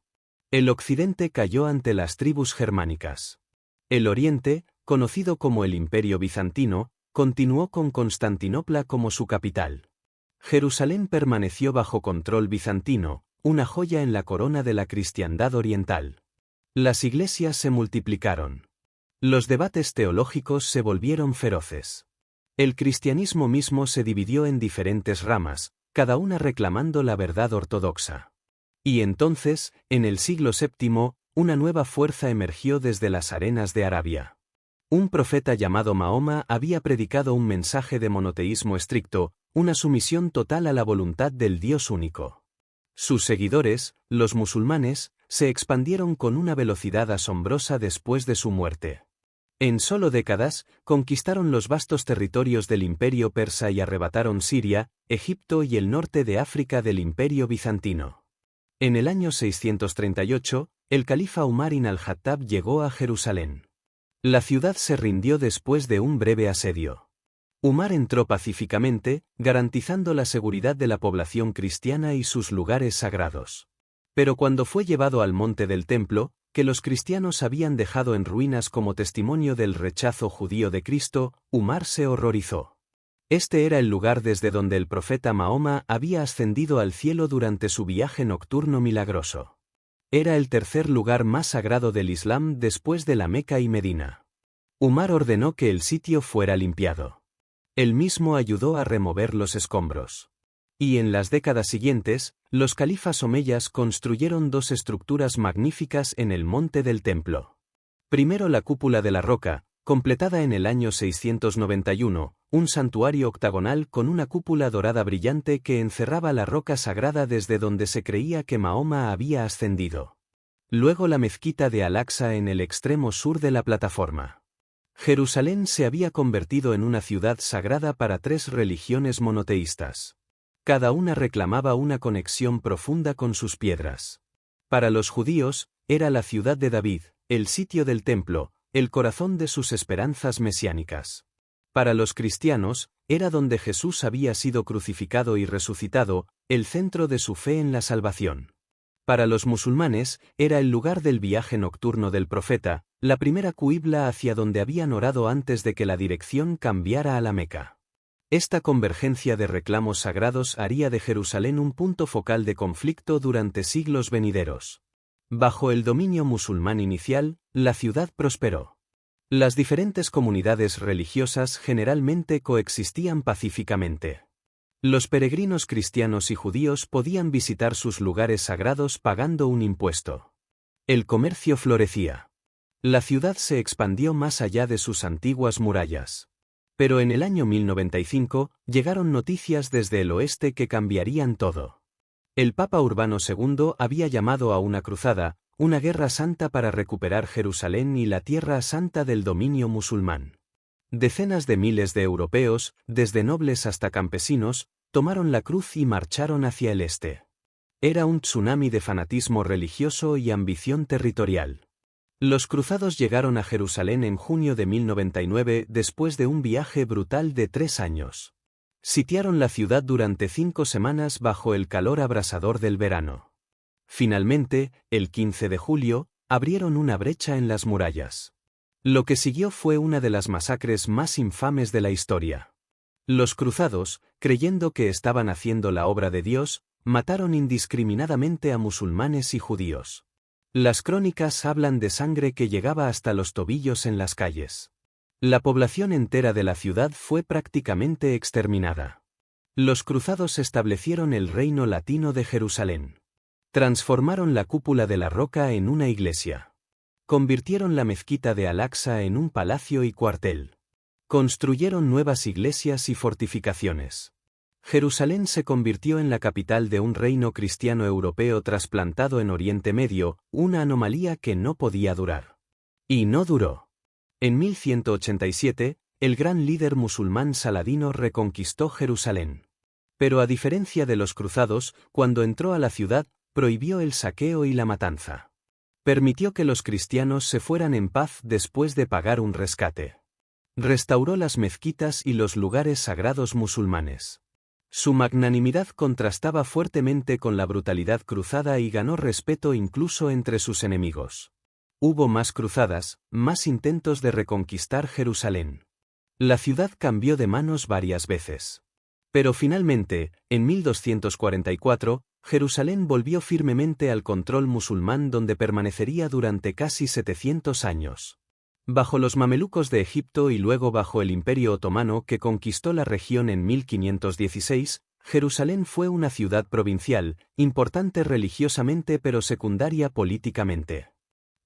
El Occidente cayó ante las tribus germánicas. El Oriente, conocido como el Imperio bizantino, continuó con Constantinopla como su capital. Jerusalén permaneció bajo control bizantino, una joya en la corona de la cristiandad oriental. Las iglesias se multiplicaron. Los debates teológicos se volvieron feroces. El cristianismo mismo se dividió en diferentes ramas, cada una reclamando la verdad ortodoxa. Y entonces, en el siglo VII, una nueva fuerza emergió desde las arenas de Arabia. Un profeta llamado Mahoma había predicado un mensaje de monoteísmo estricto, una sumisión total a la voluntad del Dios único. Sus seguidores, los musulmanes, se expandieron con una velocidad asombrosa después de su muerte. En solo décadas, conquistaron los vastos territorios del Imperio persa y arrebataron Siria, Egipto y el norte de África del Imperio bizantino. En el año 638, el califa Umar ibn al-Jattab llegó a Jerusalén. La ciudad se rindió después de un breve asedio. Umar entró pacíficamente, garantizando la seguridad de la población cristiana y sus lugares sagrados. Pero cuando fue llevado al monte del templo, que los cristianos habían dejado en ruinas como testimonio del rechazo judío de Cristo, Umar se horrorizó. Este era el lugar desde donde el profeta Mahoma había ascendido al cielo durante su viaje nocturno milagroso. Era el tercer lugar más sagrado del Islam después de la Meca y Medina. Umar ordenó que el sitio fuera limpiado. Él mismo ayudó a remover los escombros. Y en las décadas siguientes, los califas omeyas construyeron dos estructuras magníficas en el monte del templo. Primero la cúpula de la roca, completada en el año 691, un santuario octagonal con una cúpula dorada brillante que encerraba la roca sagrada desde donde se creía que Mahoma había ascendido. Luego la mezquita de Al-Aqsa en el extremo sur de la plataforma. Jerusalén se había convertido en una ciudad sagrada para tres religiones monoteístas. Cada una reclamaba una conexión profunda con sus piedras. Para los judíos, era la ciudad de David, el sitio del templo, el corazón de sus esperanzas mesiánicas. Para los cristianos, era donde Jesús había sido crucificado y resucitado, el centro de su fe en la salvación. Para los musulmanes, era el lugar del viaje nocturno del profeta, la primera cuibla hacia donde habían orado antes de que la dirección cambiara a la Meca. Esta convergencia de reclamos sagrados haría de Jerusalén un punto focal de conflicto durante siglos venideros. Bajo el dominio musulmán inicial, la ciudad prosperó. Las diferentes comunidades religiosas generalmente coexistían pacíficamente. Los peregrinos cristianos y judíos podían visitar sus lugares sagrados pagando un impuesto. El comercio florecía. La ciudad se expandió más allá de sus antiguas murallas. Pero en el año 1095, llegaron noticias desde el oeste que cambiarían todo. El Papa Urbano II había llamado a una cruzada, una guerra santa para recuperar Jerusalén y la Tierra Santa del dominio musulmán. Decenas de miles de europeos, desde nobles hasta campesinos, tomaron la cruz y marcharon hacia el este. Era un tsunami de fanatismo religioso y ambición territorial. Los cruzados llegaron a Jerusalén en junio de 1099 después de un viaje brutal de 3 años. Sitiaron la ciudad durante 5 semanas bajo el calor abrasador del verano. Finalmente, el 15 de julio, abrieron una brecha en las murallas. Lo que siguió fue una de las masacres más infames de la historia. Los cruzados, creyendo que estaban haciendo la obra de Dios, mataron indiscriminadamente a musulmanes y judíos. Las crónicas hablan de sangre que llegaba hasta los tobillos en las calles. La población entera de la ciudad fue prácticamente exterminada. Los cruzados establecieron el reino latino de Jerusalén. Transformaron la cúpula de la roca en una iglesia. Convirtieron la mezquita de Al-Aqsa en un palacio y cuartel. Construyeron nuevas iglesias y fortificaciones. Jerusalén se convirtió en la capital de un reino cristiano europeo trasplantado en Oriente Medio, una anomalía que no podía durar. Y no duró. En 1187, el gran líder musulmán Saladino reconquistó Jerusalén. Pero a diferencia de los cruzados, cuando entró a la ciudad, prohibió el saqueo y la matanza. Permitió que los cristianos se fueran en paz después de pagar un rescate. Restauró las mezquitas y los lugares sagrados musulmanes. Su magnanimidad contrastaba fuertemente con la brutalidad cruzada y ganó respeto incluso entre sus enemigos. Hubo más cruzadas, más intentos de reconquistar Jerusalén. La ciudad cambió de manos varias veces. Pero finalmente, en 1244, Jerusalén volvió firmemente al control musulmán donde permanecería durante casi 700 años. Bajo los mamelucos de Egipto y luego bajo el Imperio Otomano que conquistó la región en 1516, Jerusalén fue una ciudad provincial, importante religiosamente pero secundaria políticamente.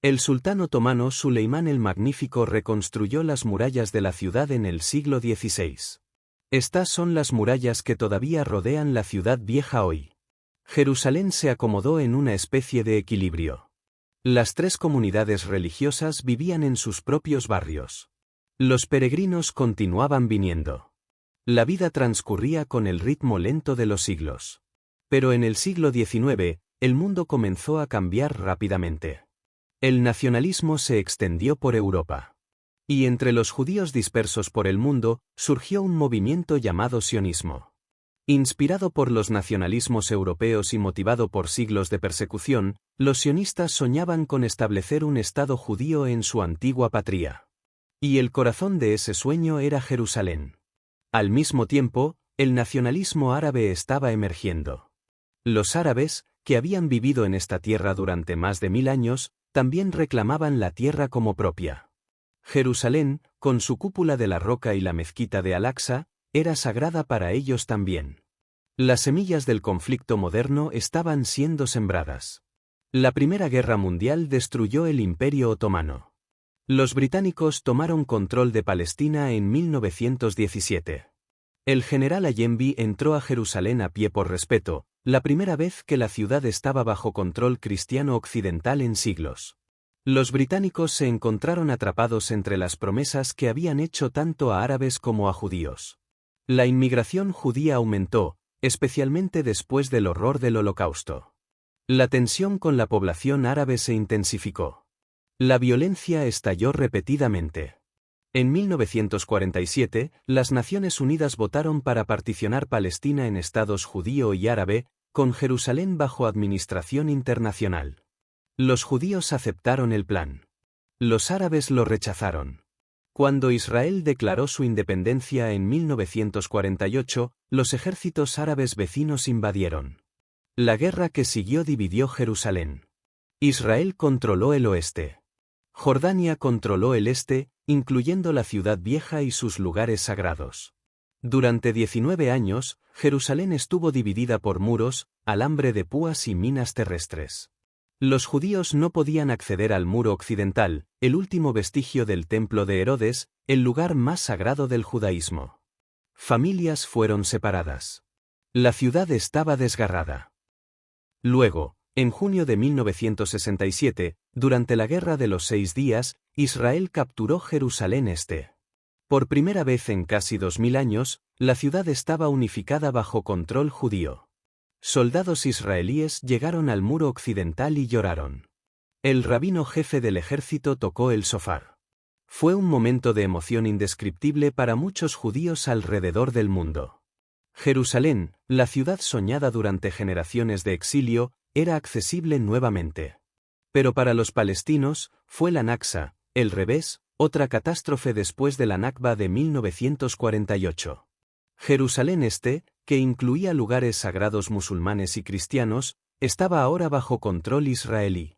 El sultán otomano Suleimán el Magnífico reconstruyó las murallas de la ciudad en el siglo XVI. Estas son las murallas que todavía rodean la ciudad vieja hoy. Jerusalén se acomodó en una especie de equilibrio. Las tres comunidades religiosas vivían en sus propios barrios. Los peregrinos continuaban viniendo. La vida transcurría con el ritmo lento de los siglos. Pero en el siglo XIX, el mundo comenzó a cambiar rápidamente. El nacionalismo se extendió por Europa. Y entre los judíos dispersos por el mundo, surgió un movimiento llamado sionismo. Inspirado por los nacionalismos europeos y motivado por siglos de persecución, los sionistas soñaban con establecer un Estado judío en su antigua patria. Y el corazón de ese sueño era Jerusalén. Al mismo tiempo, el nacionalismo árabe estaba emergiendo. Los árabes, que habían vivido en esta tierra durante más de 1000 años, también reclamaban la tierra como propia. Jerusalén, con su cúpula de la roca y la mezquita de Al-Aqsa, era sagrada para ellos también. Las semillas del conflicto moderno estaban siendo sembradas. La Primera Guerra Mundial destruyó el Imperio Otomano. Los británicos tomaron control de Palestina en 1917. El general Allenby entró a Jerusalén a pie por respeto, la primera vez que la ciudad estaba bajo control cristiano occidental en siglos. Los británicos se encontraron atrapados entre las promesas que habían hecho tanto a árabes como a judíos. La inmigración judía aumentó, especialmente después del horror del Holocausto. La tensión con la población árabe se intensificó. La violencia estalló repetidamente. En 1947, las Naciones Unidas votaron para particionar Palestina en estados judío y árabe, con Jerusalén bajo administración internacional. Los judíos aceptaron el plan. Los árabes lo rechazaron. Cuando Israel declaró su independencia en 1948, los ejércitos árabes vecinos invadieron. La guerra que siguió dividió Jerusalén. Israel controló el oeste. Jordania controló el este, incluyendo la ciudad vieja y sus lugares sagrados. Durante 19 años, Jerusalén estuvo dividida por muros, alambre de púas y minas terrestres. Los judíos no podían acceder al muro occidental, el último vestigio del templo de Herodes, el lugar más sagrado del judaísmo. Familias fueron separadas. La ciudad estaba desgarrada. Luego, en junio de 1967, durante la Guerra de los 6 días, Israel capturó Jerusalén Este. Por primera vez en casi 2000 años, la ciudad estaba unificada bajo control judío. Soldados israelíes llegaron al muro occidental y lloraron. El rabino jefe del ejército tocó el shofar. Fue un momento de emoción indescriptible para muchos judíos alrededor del mundo. Jerusalén, la ciudad soñada durante generaciones de exilio, era accesible nuevamente. Pero para los palestinos, fue la Nakba, el revés, otra catástrofe después de la Nakba de 1948. Jerusalén Este, que incluía lugares sagrados musulmanes y cristianos, estaba ahora bajo control israelí.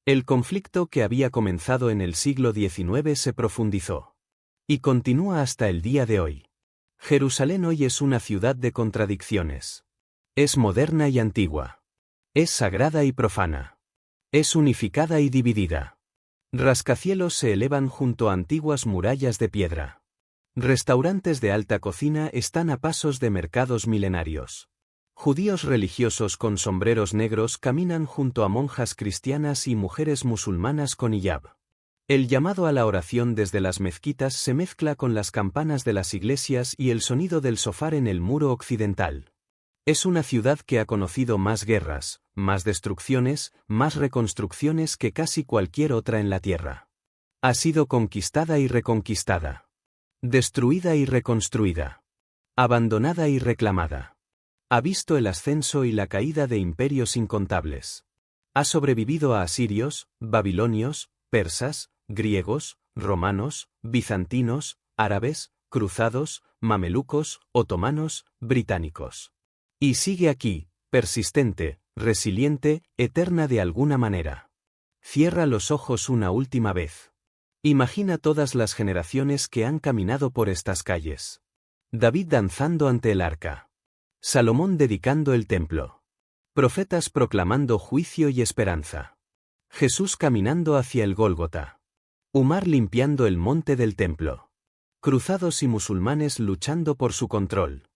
El conflicto que había comenzado en el siglo XIX se profundizó. Y continúa hasta el día de hoy. Jerusalén hoy es una ciudad de contradicciones. Es moderna y antigua. Es sagrada y profana. Es unificada y dividida. Rascacielos se elevan junto a antiguas murallas de piedra. Restaurantes de alta cocina están a pasos de mercados milenarios. Judíos religiosos con sombreros negros caminan junto a monjas cristianas y mujeres musulmanas con hiyab. El llamado a la oración desde las mezquitas se mezcla con las campanas de las iglesias y el sonido del shofar en el muro occidental. Es una ciudad que ha conocido más guerras, más destrucciones, más reconstrucciones que casi cualquier otra en la tierra. Ha sido conquistada y reconquistada. Destruida y reconstruida. Abandonada y reclamada. Ha visto el ascenso y la caída de imperios incontables. Ha sobrevivido a asirios, babilonios, persas, griegos, romanos, bizantinos, árabes, cruzados, mamelucos, otomanos, británicos. Y sigue aquí, persistente, resiliente, eterna de alguna manera. Cierra los ojos una última vez. Imagina todas las generaciones que han caminado por estas calles. David danzando ante el arca. Salomón dedicando el templo. Profetas proclamando juicio y esperanza. Jesús caminando hacia el Gólgota. Umar limpiando el monte del templo. Cruzados y musulmanes luchando por su control.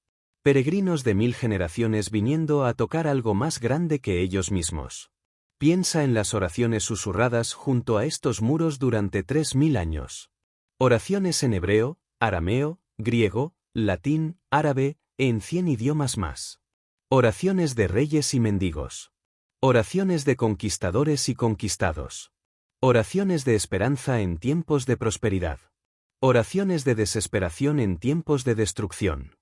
Peregrinos de 1000 generaciones viniendo a tocar algo más grande que ellos mismos. Piensa en las oraciones susurradas junto a estos muros durante 3000 años. Oraciones en hebreo, arameo, griego, latín, árabe, en 100 idiomas más. Oraciones de reyes y mendigos. Oraciones de conquistadores y conquistados. Oraciones de esperanza en tiempos de prosperidad. Oraciones de desesperación en tiempos de destrucción.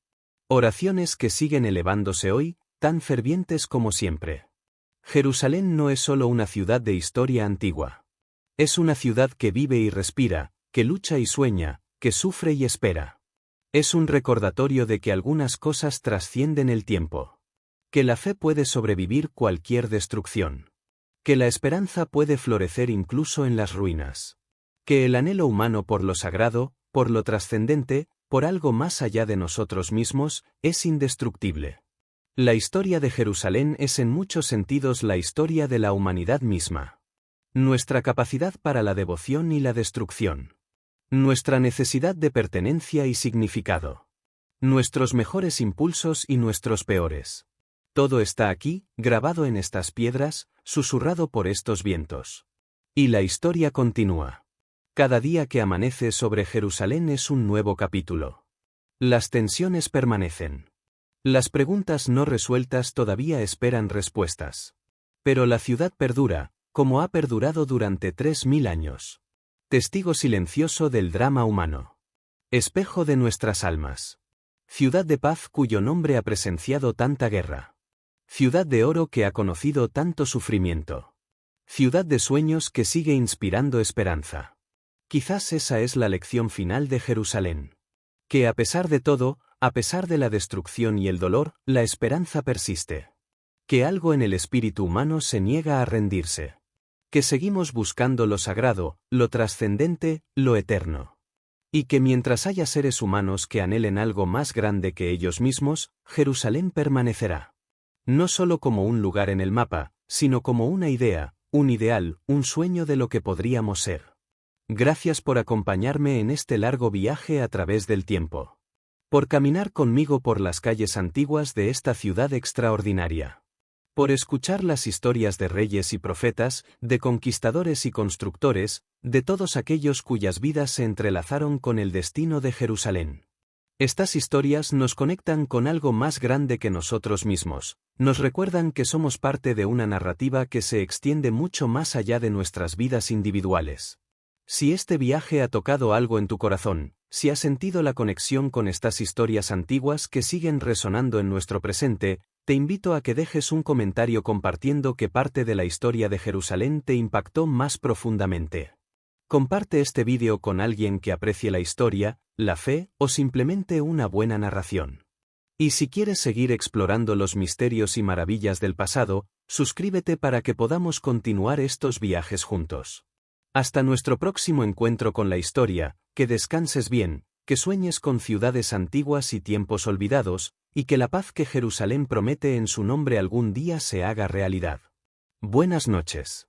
Oraciones que siguen elevándose hoy, tan fervientes como siempre. Jerusalén no es solo una ciudad de historia antigua. Es una ciudad que vive y respira, que lucha y sueña, que sufre y espera. Es un recordatorio de que algunas cosas trascienden el tiempo. Que la fe puede sobrevivir cualquier destrucción. Que la esperanza puede florecer incluso en las ruinas. Que el anhelo humano por lo sagrado, por lo trascendente, por algo más allá de nosotros mismos, es indestructible. La historia de Jerusalén es en muchos sentidos la historia de la humanidad misma. Nuestra capacidad para la devoción y la destrucción. Nuestra necesidad de pertenencia y significado. Nuestros mejores impulsos y nuestros peores. Todo está aquí, grabado en estas piedras, susurrado por estos vientos. Y la historia continúa. Cada día que amanece sobre Jerusalén es un nuevo capítulo. Las tensiones permanecen. Las preguntas no resueltas todavía esperan respuestas. Pero la ciudad perdura, como ha perdurado durante 3000 años. Testigo silencioso del drama humano. Espejo de nuestras almas. Ciudad de paz cuyo nombre ha presenciado tanta guerra. Ciudad de oro que ha conocido tanto sufrimiento. Ciudad de sueños que sigue inspirando esperanza. Quizás esa es la lección final de Jerusalén. Que a pesar de todo, a pesar de la destrucción y el dolor, la esperanza persiste. Que algo en el espíritu humano se niega a rendirse. Que seguimos buscando lo sagrado, lo trascendente, lo eterno. Y que mientras haya seres humanos que anhelen algo más grande que ellos mismos, Jerusalén permanecerá. No solo como un lugar en el mapa, sino como una idea, un ideal, un sueño de lo que podríamos ser. Gracias por acompañarme en este largo viaje a través del tiempo. Por caminar conmigo por las calles antiguas de esta ciudad extraordinaria. Por escuchar las historias de reyes y profetas, de conquistadores y constructores, de todos aquellos cuyas vidas se entrelazaron con el destino de Jerusalén. Estas historias nos conectan con algo más grande que nosotros mismos, nos recuerdan que somos parte de una narrativa que se extiende mucho más allá de nuestras vidas individuales. Si este viaje ha tocado algo en tu corazón, si has sentido la conexión con estas historias antiguas que siguen resonando en nuestro presente, te invito a que dejes un comentario compartiendo qué parte de la historia de Jerusalén te impactó más profundamente. Comparte este vídeo con alguien que aprecie la historia, la fe o simplemente una buena narración. Y si quieres seguir explorando los misterios y maravillas del pasado, suscríbete para que podamos continuar estos viajes juntos. Hasta nuestro próximo encuentro con la historia, que descanses bien, que sueñes con ciudades antiguas y tiempos olvidados, y que la paz que Jerusalén promete en su nombre algún día se haga realidad. Buenas noches.